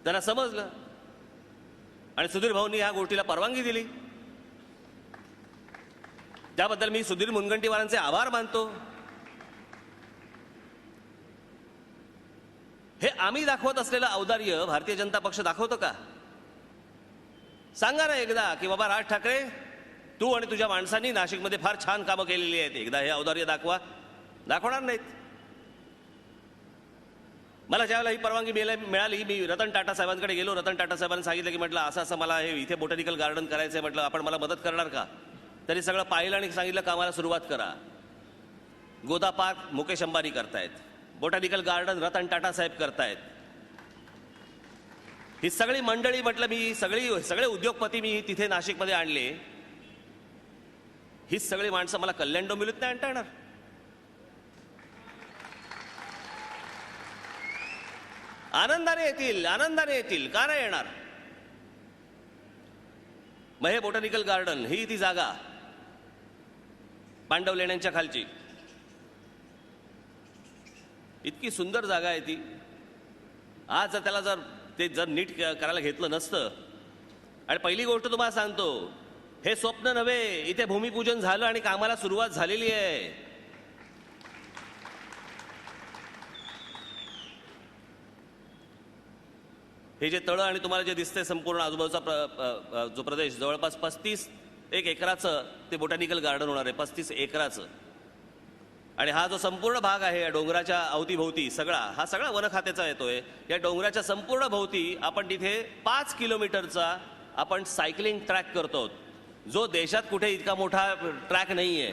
त्यांना समजलं आणि सुधीर भाऊंनी ह्या गोष्टीला परवानगी दिली. त्याबद्दल मी सुधीर मुनगंटीवारांचे आभार मानतो. हे आम्ही दाखवत असलेलं औदार्य भारतीय जनता पक्ष दाखवतो का? सांगा ना एकदा की बाबा राज ठाकरे, तू आणि तुझ्या माणसांनी नाशिकमध्ये फार छान कामं केलेली आहेत, एकदा हे औदार्य दाखवा. दाखवणार नाहीत. मला ज्यावेळेला ही परवानगी मिळाली, मी रतन टाटा साहेबांकडे गेलो. रतन टाटा साहेबांनी सांगितलं की म्हटलं असं असं मला हे इथे बोटॅनिकल गार्डन करायचं आहे, म्हटलं आपण मला मदत करणार का? त्यांनी सगळं पाहिलं आणि सांगितलं कामाला सुरुवात करा. गोदा पार्क मुकेश अंबानी करतायत, बोटॅनिकल गार्डन रतन टाटा साहेब करतायत. ही सगळी मंडळी म्हटलं, मी सगळे उद्योगपती मी तिथे नाशिकमध्ये आणले. ही सगळी माणसं मला कल्याण डोंबिवलीत नाही आणता येणार. आनंदाने येतील, का नाही येणार? मग हे बोटॅनिकल गार्डन, ही ती जागा पांडव लेण्यांच्या खालची, इतकी सुंदर जागा आहे ती. आज जर त्याला जर नीट करायला घेतलं नसतं. आणि पहिली गोष्ट तुम्हाला सांगतो, हे स्वप्न नव्हे, इथे भूमिपूजन झालं आणि कामाला सुरुवात झालेली आहे. हे जे तळं आणि तुम्हाला जे दिसतंय संपूर्ण आजूबाजूचा जो प्रदेश, जवळपास 35 एकराचं ते बोटॅनिकल गार्डन होणार आहे. 35 एकराचं. आणि हा जो संपूर्ण भाग आहे या डोंगराच्या अवतीभोवती हा सगळा वन खात्याचा येतोय. या डोंगराच्या संपूर्ण भोवती आपण तिथे 5 किलोमीटरचा आपण सायकलिंग ट्रॅक करतो, जो देशात कुठे इतका मोठा ट्रॅक नाहीये.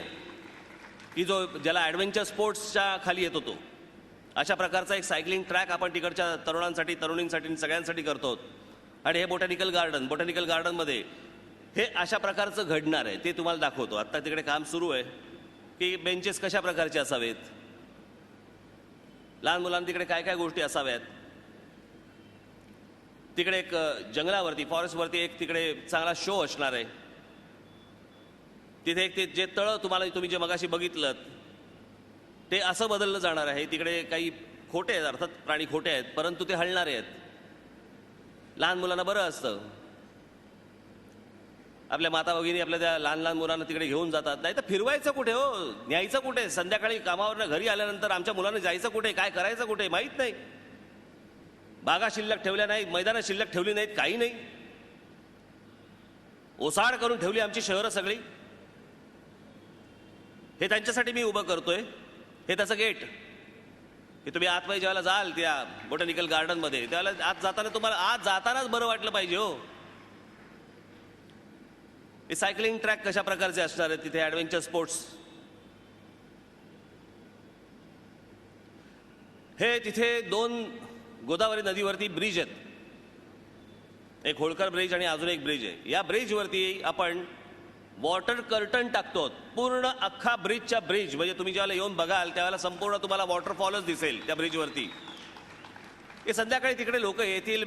की जो ज्याला ॲडव्हेंचर स्पोर्ट्सच्या खाली येतो तो अशा प्रकारचा एक सायकलिंग ट्रॅक आपण तिकडच्या तरुणांसाठी तरुणींसाठी सगळ्यांसाठी करतो. आणि हे बोटॅनिकल गार्डनमध्ये हे अशा प्रकारचं घडणार आहे ते तुम्हाला दाखवतो. आत्ता तिकडे काम सुरू आहे की बेंचेस कशा प्रकारचे असावेत, लहान मुलांना तिकडे काय काय गोष्टी असाव्यात. तिकडे एक जंगलावरती फॉरेस्टवरती एक तिकडे चांगला शो असणार आहे. तिथे एक ते जे तळं तुम्ही जे मगाशी बघितलं ते असं बदललं जाणार आहे. तिकडे काही खोटे आहेत, अर्थात प्राणी खोटे आहेत, परंतु ते हलणारे आहेत. लहान मुलांना बरं असतं, आपल्या माता भगिनी आपल्या त्या लहान लहान मुलांना तिकडे घेऊन जातात. नाही तर फिरवायचं कुठे हो, न्यायचं कुठे, संध्याकाळी कामावरनं घरी आल्यानंतर आमच्या मुलांना जायचं कुठे, काय करायचं कुठे माहीत नाही. बागा शिल्लक ठेवल्या नाहीत, मैदानं शिल्लक ठेवली नाहीत, काही नाही. ओसाड करून ठेवली आमची शहरं सगळी. हे त्यांच्यासाठी मी उभं करतोय. हे त्याचं गेट की तुम्ही आतमध्ये जेव्हा जाल त्या बोटॅनिकल गार्डनमध्ये त्यावेळेला आत जाताना तुम्हाला आत जातानाच बरं वाटलं पाहिजे हो. हे सायकलिंग ट्रॅक कशा प्रकारचे असणार आहेत तिथे, ॲडव्हेंचर स्पोर्ट्स. हे तिथे 2 गोदावरी नदीवरती ब्रिज आहेत, एक होळकर ब्रिज आणि अजून एक ब्रिज आहे. या ब्रिजवरती आपण वॉटर कर्टन टाकतो. पूर्ण अख्खा ब्रिजच्या ब्रिज म्हणजे तुम्ही ज्यावेळेला येऊन बघाल त्यावेळेला संपूर्ण तुम्हाला वॉटरफॉलच दिसेल त्या ब्रिजवरती. हे संध्याकाळी तिकडे लोक येतील,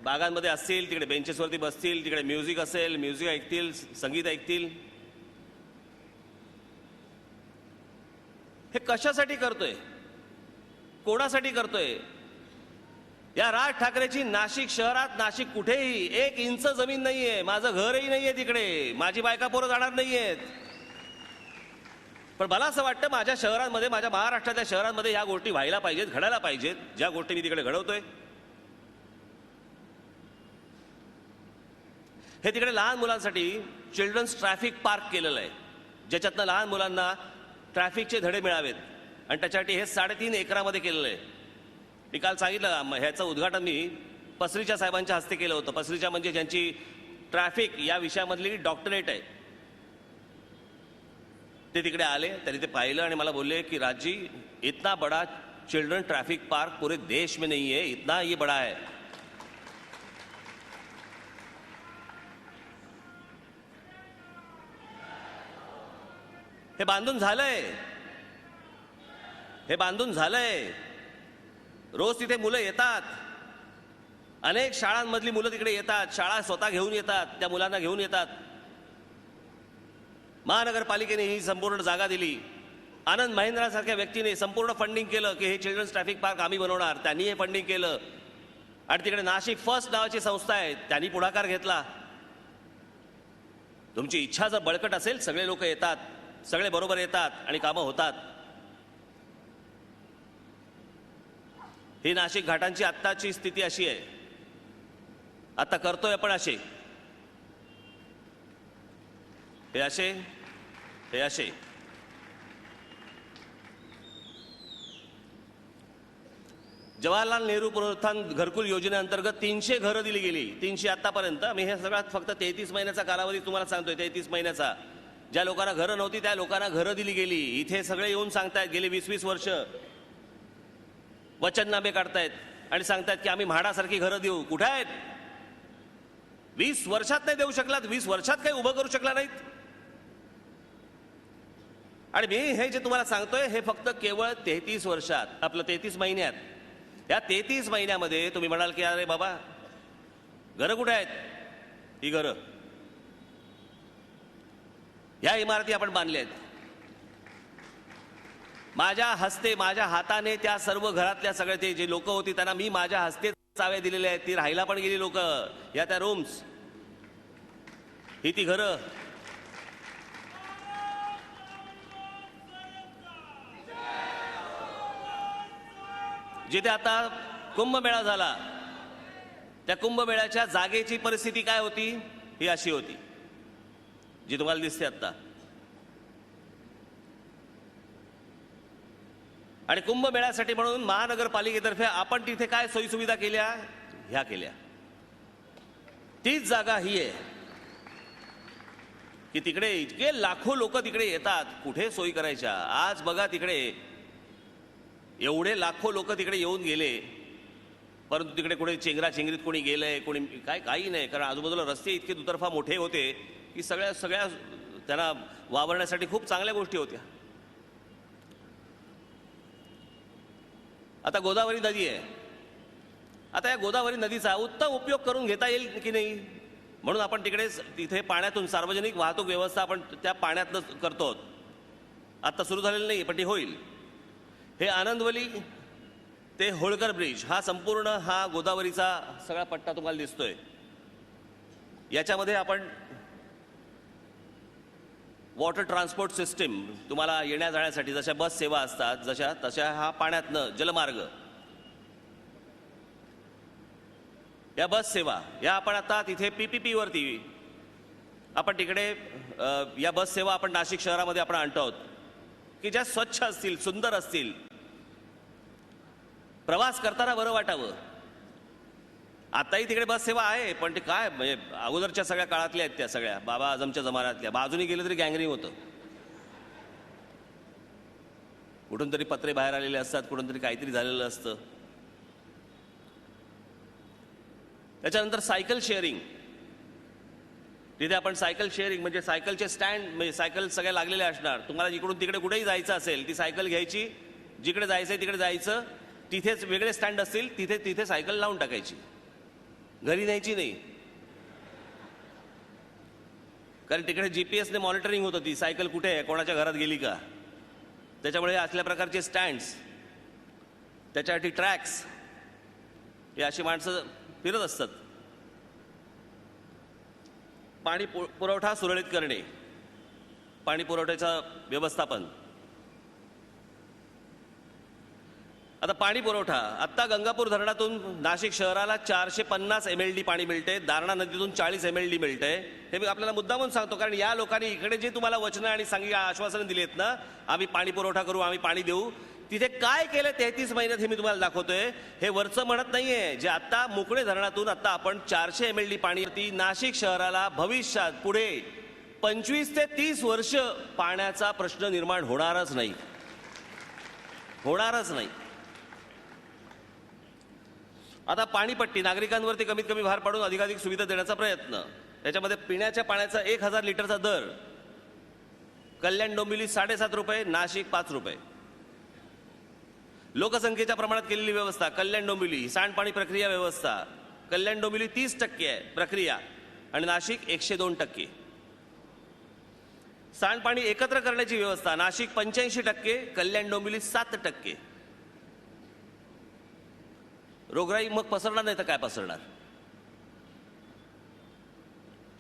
बागांमध्ये असतील, तिकडे बेंचेसवरती बसतील, तिकडे म्युझिक असेल, म्युझिक ऐकतील, संगीत ऐकतील. हे कशासाठी करतोय, कोणासाठी करतोय? या राज ठाकरेची नाशिक शहरात, नाशिक कुठेही 1 इंच जमीन नाहीये. माझं घरही नाहीये तिकडे, माझी बायका पोरं जाणार नाहीयेत. पण मला असं वाटतं माझ्या शहरांमध्ये, माझ्या महाराष्ट्रातल्या शहरांमध्ये ह्या गोष्टी व्हायला पाहिजेत, घडायला पाहिजेत, ज्या गोष्टी मी तिकडे घडवतोय. हे तिकडे लहान मुलांसाठी चिल्ड्रन्स ट्रॅफिक पार्क केलेलं आहे, ज्याच्यातनं लहान मुलांना ट्रॅफिकचे धडे मिळावेत. आणि त्याच्यासाठी हे 3.5 एकरामध्ये केलेलं आहे. मी काल सांगितलं ह्याचं उद्घाटन मी पसरीच्या साहेबांच्या हस्ते केलं होतं. पसरीच्या म्हणजे ज्यांची ट्रॅफिक या विषयामधली डॉक्टरेट आहे. ते तिकडे आले, त्यांनी ते पाहिलं आणि मला बोलले की राजजी इतना बड़ा चिल्ड्रन ट्रैफिक पार्क पूरे देश में नहीं है, इतना ये बड़ा है. हे बांधून झालंय. रोज तिथे मुलं येतात, अनेक शाळांमधली मुलं तिकडे येतात, शाळा स्वतः घेऊन येतात, त्या मुलांना घेऊन येतात. महानगरपालिकेने ही संपूर्ण जागा दिली. आनंद महिंद्रासारख्या व्यक्तीने संपूर्ण फंडिंग केलं की हे चिल्ड्रन्स ट्रॅफिक पार्क आम्ही बनवणार. त्यांनी हे फंडिंग केलं. आणि तिकडे नाशिक फर्स्ट नावाची संस्था आहे, त्यांनी पुढाकार घेतला. तुमची इच्छा जर बळकट असेल, सगळे लोक येतात, सगळे बरोबर येतात आणि कामं होतात. ही नाशिक घाटांची आत्ताची स्थिती अशी आहे. आता करतोय आपण असे, हे असे जवाहरलाल नेहरू पुनरुत्थान घरकुल योजनेअंतर्गत 300 घरं दिली गेली. 300 आतापर्यंत. मी हे सगळ्यात फक्त 33 महिन्याचा कालावधी तुम्हाला सांगतोय. 33 महिन्याचा. ज्या लोकांना घरं नव्हती त्या लोकांना घरं दिली गेली. इथे सगळे येऊन सांगतायत गेली 20-20 वर्ष वचननामे काढतायत आणि सांगतायत की आम्ही म्हाडासारखी घरं देऊ. कुठे आहेत? 20 वर्षात नाही देऊ शकलात. 20 वर्षात काही उभं करू शकला नाहीत. आणि मी हे जे तुम्हाला सांगतोय हे फक्त केवळ 33 वर्षात, आपलं 33 महिन्यात. या 33 महिन्यामध्ये तुम्ही म्हणाल की अरे बाबा घरं कुठे आहेत? ही घरं, या इमारती आपण बांधल्या आहेत. माझ्या हस्ते, माझ्या हाताने त्या सर्व घरातल्या सगळे ते जे लोक होती त्यांना मी माझ्या हस्ते चाव्या दिलेल्या आहेत. ती राहायला पण गेली लोक. या त्या रूम्स, ही ती घरं. जिथे आता कुंभमेळा झाला त्या कुंभमेळ्याच्या जागेची परिस्थिती काय होती? ही अशी होती जी तुम्हाला दिसते आता. आणि कुंभमेळ्यासाठी म्हणून महानगरपालिकेतर्फे आपण तिथे काय सोयीसुविधा केल्या? ह्या केल्या. तीच जागा ही आहे. की तिकडे इतके लाखो लोक तिकडे येतात, कुठे सोयी करायच्या. आज बघा तिकडे एवढे लाखो लोक तिकडे येऊन गेले, परंतु तिकडे कोणी चेंगराचेंगरीत कोणी गेलंय, कोणी काय, काही नाही. कारण आजूबाजूला रस्ते इतके दुतर्फा मोठे होते की सगळ्या त्यांना वावरण्यासाठी खूप चांगल्या गोष्टी होत्या. आता गोदावरी नदी आहे. आता या गोदावरी नदीचा उत्तम उपयोग करून घेता येईल की नाही, म्हणून आपण तिथे पाण्यातून सार्वजनिक वाहतूक व्यवस्था आपण त्या पाण्यातनं करतो. आता सुरू झालेलं नाही, पण ती होईल. हे आनंदवली ते होळकर ब्रिज, हा संपूर्ण हा गोदावरीचा सगळा पट्टा तुम्हाला दिसतोय. याच्यामध्ये आपण वॉटर ट्रान्सपोर्ट सिस्टीम तुम्हाला येण्या जाण्यासाठी जशा बस सेवा असतात तशा हा पाण्यातनं जलमार्ग, या बस सेवा या आपण आता तिथे PPP वरती आपण तिकडे या बस सेवा आपण नाशिक शहरामध्ये आपण आणतो आहोत की ज्या स्वच्छ असतील, सुंदर असतील, प्रवास करताना बरं वाटावं. आताही तिकडे बस सेवा आहे, पण ते काय म्हणजे अगोदरच्या सगळ्या काळातल्या आहेत त्या सगळ्या बाबा आझमच्या जमान्यातल्या. बाजूनी गेलं तरी गँगरिंग होतं. कुठून तरी पत्रे बाहेर आलेले असतात, कुठून तरी काहीतरी झालेलं असतं. त्याच्यानंतर सायकल शेअरिंग, तिथे आपण सायकल शेअरिंग म्हणजे सायकलचे स्टँड, म्हणजे सायकल सगळ्या लागलेल्या असणार. तुम्हाला इकडून तिकडे कुठेही जायचं असेल ती सायकल घ्यायची, जिकडे जायचंय तिकडे जायचं, तिथेच वेगळे स्टँड असतील तिथे सायकल लावून टाकायची, घरी न्यायची नाही. कारण तिकडे GPS ने मॉनिटरिंग होतं ती सायकल कुठे आहे, कोणाच्या घरात गेली का. त्याच्यामुळे असल्या प्रकारचे स्टँड्स, त्याच्यासाठी ट्रॅक्स, हे अशी माणसं फिरत असतात. पाणी पुरवठा सुरळीत करणे, पाणी पुरवठ्याचं व्यवस्थापन. आता पाणी पुरवठा, आता गंगापूर धरणातून नाशिक शहराला 450 MLD पाणी मिळते, दारणा नदीतून 40 MLD मिळते. हे मी आपल्याला मुद्दामून सांगतो, कारण या लोकांनी इकडे जे तुम्हाला वचनं आणि आश्वासनं दिलीत ना, आम्ही पाणी पुरवठा करू, आम्ही पाणी देऊ, तिथे काय केलं 33 महिन्यात हे मी तुम्हाला दाखवतोय. हे वरचं म्हणत नाहीये. जे आता मोकळे धरणातून आता आपण 400 MLD पाणी, ती नाशिक शहराला भविष्यात पुढे 25 ते 30 वर्ष पाण्याचा प्रश्न निर्माण होणारच नाही, होणारच नाही. आता पाणीपट्टी, नागरिकांवरती कमीत कमी भार पाडून अधिकाधिक सुविधा देण्याचा प्रयत्न. याच्यामध्ये पिण्याच्या पाण्याचा 1000 लिटरचा दर, कल्याण डोंबिवली 7.5 रुपये, नाशिक 5 रुपये. लोकसंख्येच्या प्रमाणात केलेली व्यवस्था, कल्याण डोंबिवली सांडपाणी प्रक्रिया व्यवस्था, कल्याण डोंबिवली 30% आहे प्रक्रिया आणि नाशिक 102%. सांडपाणी एकत्र करण्याची व्यवस्था, नाशिक 85%, कल्याण डोंबिवली 7%. रोगराई मग पसरणार नाही तर काय पसरणार.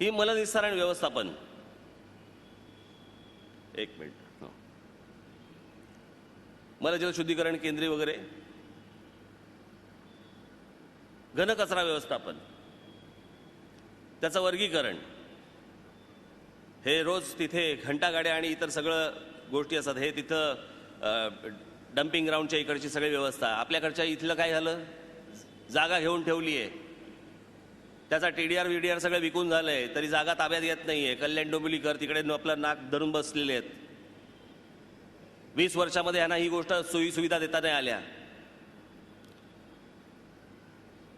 ही मलनिस्सारण व्यवस्थापन, एक मिनिट, मलजल शुद्धीकरण केंद्रे वगैरे, घनकचरा व्यवस्थापन, त्याचं वर्गीकरण, हे रोज तिथे घंटागाड्या आणि इतर सगळं गोष्टी असतात. हे तिथं डम्पिंग ग्राउंडच्या इकडची सगळी व्यवस्था. आपल्याकडच्या इथलं काय झालं, जागा घेऊन ठेवली आहे, त्याचा TDR सगळं विकून झालंय, तरी जागा ताब्यात येत नाहीये. कल्याण डोंबिवलीकर तिकडे आपलं नाक धरून बसलेले आहेत. 20 वर्षामध्ये यांना ही गोष्ट सोयी सुविधा देता नाही आल्या.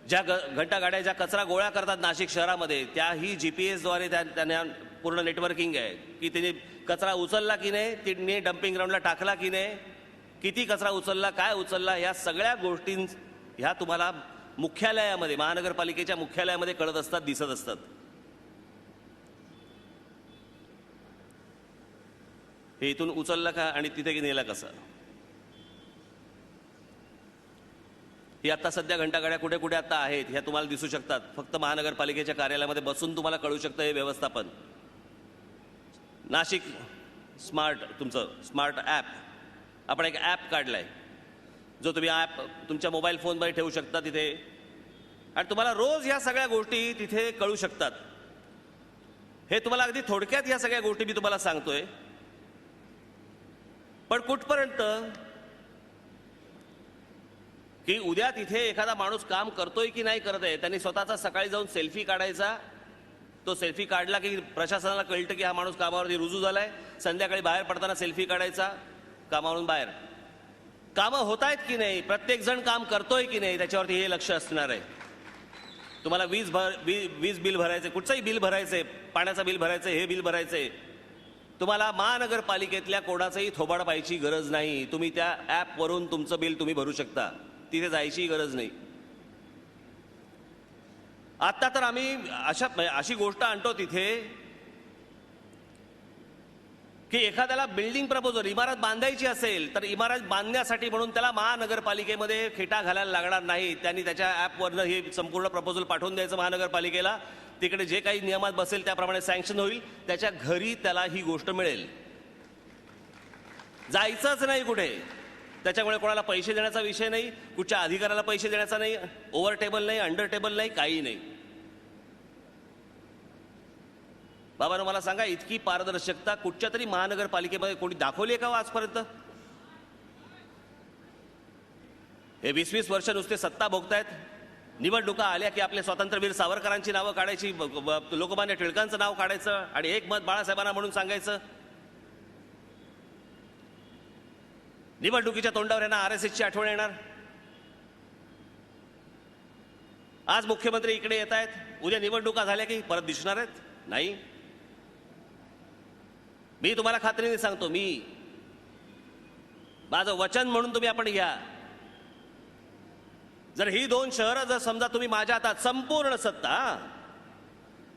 ज्या घंटागाड्या ज्या कचरा गोळा करतात नाशिक शहरामध्ये, त्याही GPS द्वारे त्यांना पूर्ण नेटवर्किंग आहे की त्यांनी कचरा उचलला की नाही, तिने डम्पिंग ग्राउंडला टाकला की नाही, किती कचरा उचलला, काय उचलला, या सगळ्या गोष्टी ह्या तुम्हाला मुख्यालयामध्ये, महानगरपालिकेच्या मुख्यालयामध्ये कळत असतात, दिसत असतात. हे इथून उचललं का आणि तिथे नेला कसा. ही आता सध्या घंटागाड्या कुठे कुठे आता आहेत ह्या तुम्हाला दिसू शकतात. फक्त महानगरपालिकेच्या कार्यालयामध्ये बसून तुम्हाला कळू शकतं हे व्यवस्थापन. नाशिक स्मार्ट, तुमचं स्मार्ट ॲप, आपण एक ॲप काढलाय जो तुम्ही ॲप तुमच्या मोबाईल फोनमध्ये ठेवू शकता तिथे, आणि तुम्हाला रोज या सगळ्या गोष्टी तिथे कळू शकतात. हे तुम्हाला अगदी थोडक्यात या सगळ्या गोष्टी मी तुम्हाला सांगतोय. पण कुठपर्यंत की उद्या तिथे एखादा माणूस काम करतोय की नाही करत आहे, त्यांनी स्वतःचा सकाळी जाऊन सेल्फी काढायचा तो सेल्फी काढला की प्रशासनाला कळतं की हा माणूस कामावरती रुजू झालाय. संध्याकाळी बाहेर पडताना सेल्फी काढायचा, कामावरून बाहेर. कामं होत आहेत की नाही, प्रत्येक जण काम करतोय की नाही, त्याच्यावरती हे लक्ष असणार आहे. तुम्हाला वीज बिल भरायचे, कुठचंही बिल भरायचंय, पाण्याचं बिल भरायचंय, हे बिल भरायचंय, तुम्हाला महानगरपालिकेतल्या कोणाचंही थोबाड पाहायची गरज नाही. तुम्ही त्या ॲपवरून तुमचं बिल तुम्ही भरू शकता, तिथे जायची गरज नाही. आता तर आम्ही अशी गोष्ट आणतो तिथे की एखाद्याला बिल्डिंग प्रपोजल, इमारत बांधायची असेल तर इमारत बांधण्यासाठी म्हणून त्याला महानगरपालिकेमध्ये खेटा घालायला लागणार नाही. त्यांनी त्याच्या ॲपवरनं हे संपूर्ण प्रपोजल पाठवून द्यायचं महानगरपालिकेला. तिकडे जे काही नियमात बसेल त्याप्रमाणे सँक्शन होईल. त्याच्या घरी त्याला ही गोष्ट मिळेल, जायचंच नाही कुठे. त्याच्यामुळे कोणाला पैसे देण्याचा विषय नाही, कुठच्या अधिकाऱ्याला पैसे देण्याचा नाही, ओव्हर टेबल नाही, अंडर टेबल नाही, काही नाही. बाबांनो मला सांगा, इतकी पारदर्शकता कुठच्या तरी महानगरपालिकेमध्ये कोणी दाखवली आहे का आजपर्यंत? हे 20-20 वर्ष नुसते सत्ता भोगतायत. निवडणुका आल्या की आपले स्वातंत्र्यवीर सावरकरांची नावं काढायची, लोकमान्य टिळकांचं नाव काढायचं आणि एक मत बाळासाहेबांना म्हणून सांगायचं. निवडणुकीच्या तोंडावर यांना RSSची आठवण येणार. आज मुख्यमंत्री इकडे येत आहेत, उद्या निवडणुका झाल्या की परत दिसणार आहेत? नाही. मी तुम्हाला खात्रीने सांगतो, माझं वचन म्हणून तुम्ही आपण घ्या. जर ही 2 शहरं जर समजा तुम्ही माझ्या हातात, संपूर्ण सत्ता,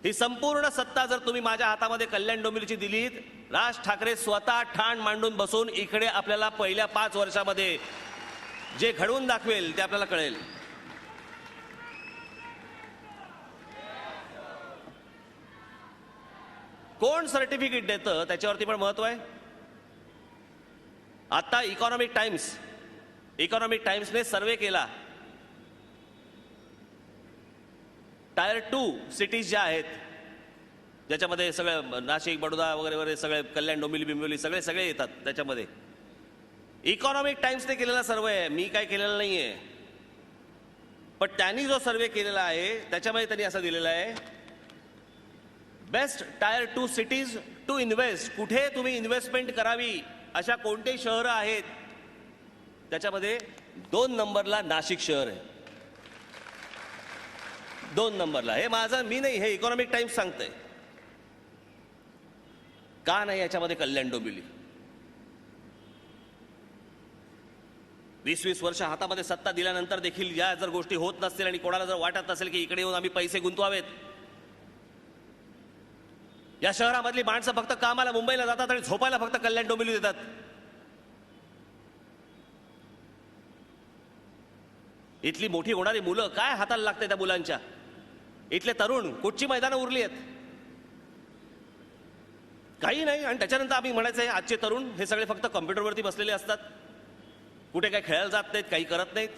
ही संपूर्ण सत्ता जर तुम्ही माझ्या हातामध्ये कल्याण डोंबिवलीची दिलीत, राज ठाकरे स्वतः ठाण मांडून बसून इकडे आपल्याला पहिल्या 5 वर्षामध्ये जे घडवून दाखवेल ते आपल्याला कळेल. कोण सर्टिफिकेट देतं त्याच्यावरती पण महत्व आहे. आता इकॉनॉमिक टाइम्सने सर्वे केला. टायर 2 सिटीज ज्या आहेत, ज्याच्यामध्ये सगळं नाशिक, बडोदा वगैरे वगैरे सगळे, कल्याण डोंबिवली बिंबिवली सगळे येतात त्याच्यामध्ये. इकॉनॉमिक टाइम्सने केलेला सर्वे आहे, मी काय केलेला नाहीये. पण त्यांनी जो सर्वे केलेला आहे त्याच्यामध्ये त्यांनी असं दिलेलं आहे, best tier 2 cities to invest. कुठे तुम्ही इन्व्हेस्टमेंट करावी अशा कोणते शहरं आहेत, त्याच्यामध्ये 2 नंबरला नाशिक शहर आहे. 2 नंबरला. हे माझं मी नाही, हे इकॉनॉमिक टाइम्स सांगतंय. का नाही याच्यामध्ये कल्याण डोंबिवली? 20-20 वर्ष हातामध्ये सत्ता दिल्यानंतर देखील या जर गोष्टी होत नसतील आणि कोणाला जर वाटत नसेल की इकडे येऊन आम्ही पैसे गुंतवावेत, या शहरामधली माणसं फक्त कामाला मुंबईला जातात आणि झोपायला फक्त कल्याण डोंबिवली देतात. इथली मोठी होणारी मुलं काय हाताला लागते त्या मुलांच्या? इथले तरुण कुठची मैदानं उरली आहेत? काही नाही. आणि त्याच्यानंतर आम्ही म्हणायचं आजचे तरुण हे सगळे फक्त कॉम्प्युटरवरती बसलेले असतात, कुठे काही खेळायला जात नाहीत, काही करत नाहीत,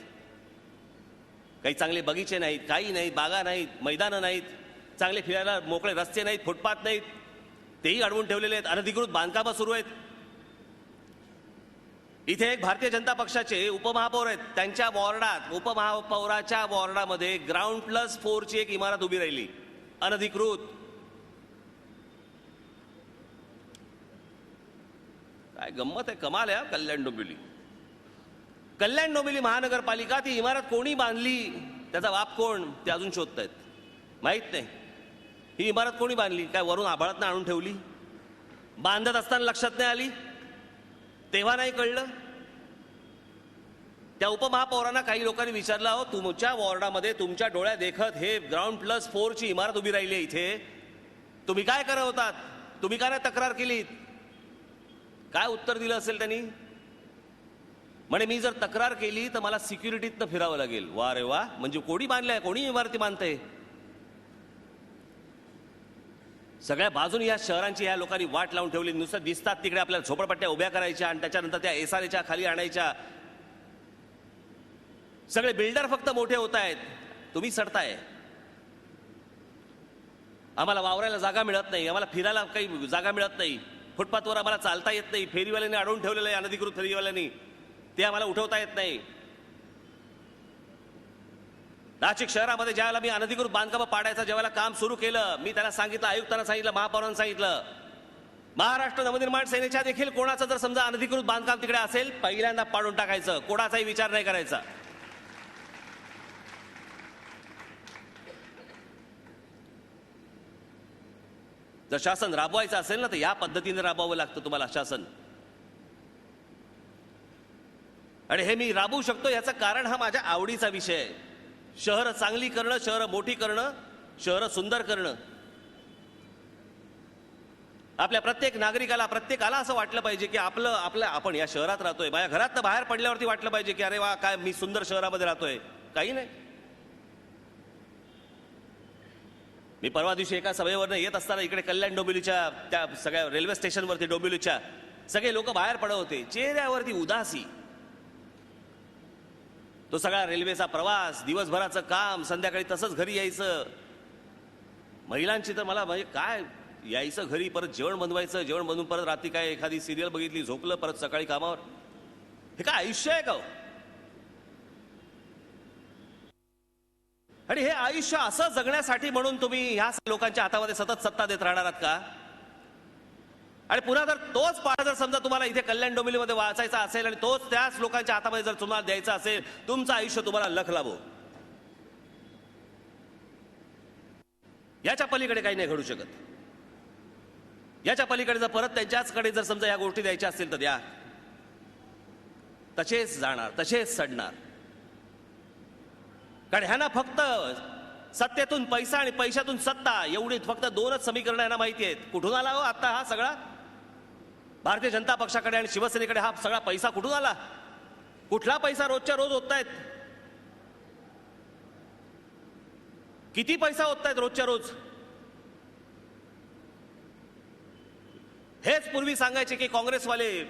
काही चांगले बगीचे नाहीत, काही नाहीत, बागा नाहीत, मैदानं नाहीत, चांगले फिरायला मोकळे रस्ते नाहीत, फुटपाथ नाहीत, तेही अडवून ठेवलेले आहेत. अनधिकृत बांधकामं सुरू आहेत. इथे एक भारतीय जनता पक्षाचे उपमहापौर आहेत, त्यांच्या वॉर्डात, उपमहापौराच्या वॉर्डामध्ये ग्राउंड+4 ची एक इमारत उभी राहिली अनधिकृत. काय गंमत आहे, कमाल आहे. कल्याण डोंबिवली महानगरपालिका, ती इमारत कोणी बांधली, त्याचा बाप कोण, ते अजून शोधतायत, माहित नाही. ही इमारत कोणी बांधली? काय वरून आभाळातनं आणून ठेवली? बांधत असताना लक्षात नाही आली? तेव्हा नाही कळलं? त्या उपमहापौरांना काही लोकांनी विचारलं, अहो तुमच्या वॉर्डामध्ये तुमच्या डोळ्या देखत हे ग्राउंड+4 ची इमारत उभी राहिली आहे इथे, तुम्ही काय करत होतात? तुम्ही काय नाही तक्रार केलीत? काय उत्तर दिलं असेल त्यांनी? म्हणे मी जर तक्रार केली तर मला सिक्युरिटीतनं फिरावं लागेल. वा रे वा, म्हणजे कोणी बांधलंय, कोणी इमारती बांधतंय? सगळ्या बाजून या शहरांची या लोकांनी वाट लावून ठेवली. नुसतं दिसतात तिकडे आपल्याला झोपडपट्ट्या उभ्या करायच्या आणि त्याच्यानंतर त्या SRAच्या खाली आणायच्या. सगळे बिल्डर फक्त मोठे होत आहेत, तुम्ही सडताय. आम्हाला वावरायला जागा मिळत नाही, आम्हाला फिरायला काही जागा मिळत नाही, फुटपाथवर आम्हाला चालता येत नाही, फेरीवाल्यांनी अडवून ठेवलेलं आहे, अनधिकृत फेरीवाल्यांनी, ते आम्हाला उठवता येत नाही. नाशिक शहरामध्ये ज्यावेळेला मी अनधिकृत बांधकाम पाडायचं ज्यावेळेला काम सुरू केलं, मी त्याला सांगितलं, आयुक्तांना सांगितलं, महापौरांना सांगितलं, महाराष्ट्र नवनिर्माण सेनेच्या देखील कोणाचं जर समजा अनधिकृत बांधकाम तिकडे असेल, पहिल्यांदा पाडून टाकायचं, कोणाचाही विचार नाही करायचा. जर शासन राबवायचं असेल ना, तर या पद्धतीने राबवावं लागतं तुम्हाला शासन. आणि हे मी राबवू शकतो याचं कारण हा माझ्या आवडीचा विषय आहे. शहरं चांगली करणं, शहरं मोठी करणं, शहरं सुंदर करणं. आपल्या प्रत्येक नागरिकाला, प्रत्येकाला असं वाटलं पाहिजे की आपण या शहरात राहतोय. माझ्या घरातनं बाहेर पडल्यावरती वाटलं पाहिजे की अरे वा, काय मी सुंदर शहरामध्ये राहतोय. काही नाही. मी परवा दिवशी एका सभेवरनं येत असताना इकडे कल्याण डोंबिवलीच्या त्या सगळ्या रेल्वे स्टेशनवरती डोंबिवलीच्या सगळे लोक बाहेर पडत होते, चेहऱ्यावरती उदासी. तो सगळा रेल्वेचा प्रवास, दिवसभराचं काम, संध्याकाळी तसंच घरी यायचं. महिलांची तर मला म्हणजे काय, यायचं घरी, परत जेवण बनवायचं, जेवण बनवून परत रात्री काय एखादी सिरियल बघितली, झोपलं, परत सकाळी कामावर. हे काय आयुष्य आहे का हो? आणि हे आयुष्य असं जगण्यासाठी म्हणून तुम्ही ह्या लोकांच्या हातामध्ये सतत सत्ता देत राहणार आहात का? आणि पुन्हा जर तोच पाडा जर समजा तुम्हाला इथे कल्याण डोंबिवलीमध्ये वाचायचा असेल आणि तोच त्याच लोकांच्या हातामध्ये जर तुम्हाला द्यायचा असेल, तुमचं आयुष्य तुम्हाला लख लाभो. याच्या पलीकडे काही नाही घडू शकत. याच्या पलीकडे जर परत त्यांच्याचकडे जर समजा या गोष्टी द्यायच्या असतील तर द्या. तसेच जाणार, तसेच सडणार. कारण ह्यांना फक्त सत्तेतून पैसा आणि पैशातून सत्ता, एवढी फक्त दोनच समीकरणं यांना माहिती आहेत. कुठून आला हो आता हा सगळा? भारतीय जनता पक्षाकडे आणि शिवसेनेकडे हा सगळा पैसा कुठून आला? कुठला पैसा रोजच्या रोज ओततायत? किती पैसा ओततायत रोजच्या रोज? हेच पूर्वी सांगायचे की काँग्रेसवाले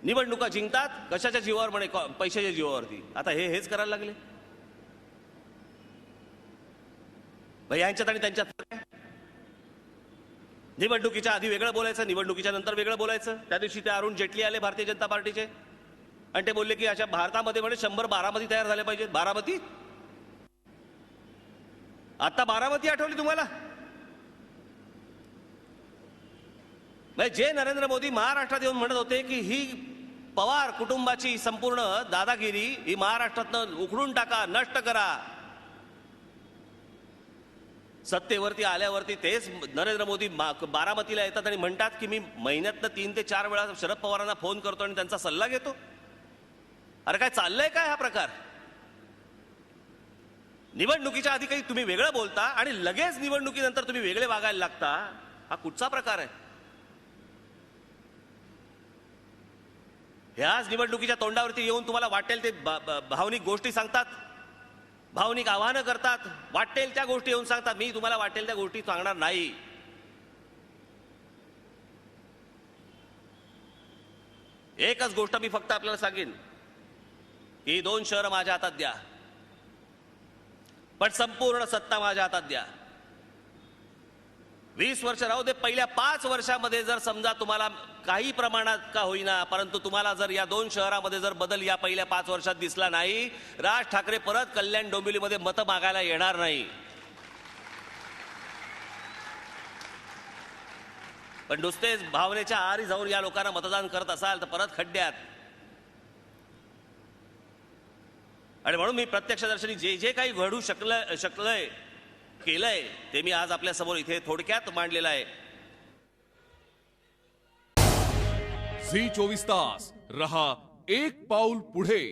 निवडणुका जिंकतात कशाच्या जीवावर, म्हणे पैशाच्या जीवावरती. आता हेच करायला लागले. यांच्यात आणि त्यांच्यात निवडणुकीच्या आधी वेगळं बोलायचं, निवडणुकीच्या नंतर वेगळं बोलायचं. त्या दिवशी ते अरुण जेटली आले भारतीय जनता पार्टीचे आणि ते बोलले की अशा भारतामध्ये म्हणे 100 बारामती तयार झाल्या पाहिजेत. बारामती? आता बारामती आठवली तुम्हाला? जे नरेंद्र मोदी महाराष्ट्रात येऊन म्हणत होते की ही पवार कुटुंबाची संपूर्ण दादागिरी ही महाराष्ट्रातनं उखडून टाका, नष्ट करा. सत्तेवरती आल्यावरती तेच नरेंद्र मोदी बारामतीला येतात आणि म्हणतात की मी महिन्यातनं 3 ते 4 वेळा शरद पवारांना फोन करतो आणि त्यांचा सल्ला घेतो. अरे काय चाललंय काय हा प्रकार? निवडणुकीच्या आधी काही तुम्ही वेगळं बोलता आणि लगेच निवडणुकीनंतर तुम्ही वेगळे वागायला लागता. हा कुठचा प्रकार आहे? ह्याच निवडणुकीच्या तोंडावरती येऊन तुम्हाला वाटेल ते भावनिक गोष्टी सांगतात, भावनिक आव्हानं करतात, वाटेल त्या गोष्टी येऊन सांगतात. मी तुम्हाला वाटेल त्या गोष्टी सांगणार नाही. एकच गोष्ट मी फक्त आपल्याला सांगेन की 2 शहरं माझ्या हातात द्या, पण संपूर्ण सत्ता माझ्या हातात द्या. 20 वर्ष राहू दे, पहिल्या 5 वर्षामध्ये जर समजा तुम्हाला काही प्रमाणात का होईना, परंतु तुम्हाला जर या 2 शहरामध्ये जर बदल या पहिल्या 5 वर्षात दिसला नाही, राज ठाकरे परत कल्याण डोंबिवलीमध्ये मतं मागायला येणार नाही. पण नुसतेच भावनेच्या आहारी जाऊन या लोकांना मतदान करत असाल तर परत खड्ड्यात. आणि म्हणून मी प्रत्यक्षदर्शनी जे काही घडू शकलंय केलंय ते मी आज आपल्या समोर इथे थोडक्यात मांडलेलं आहे. झी 24 तास रहा एक पाऊल पुढे.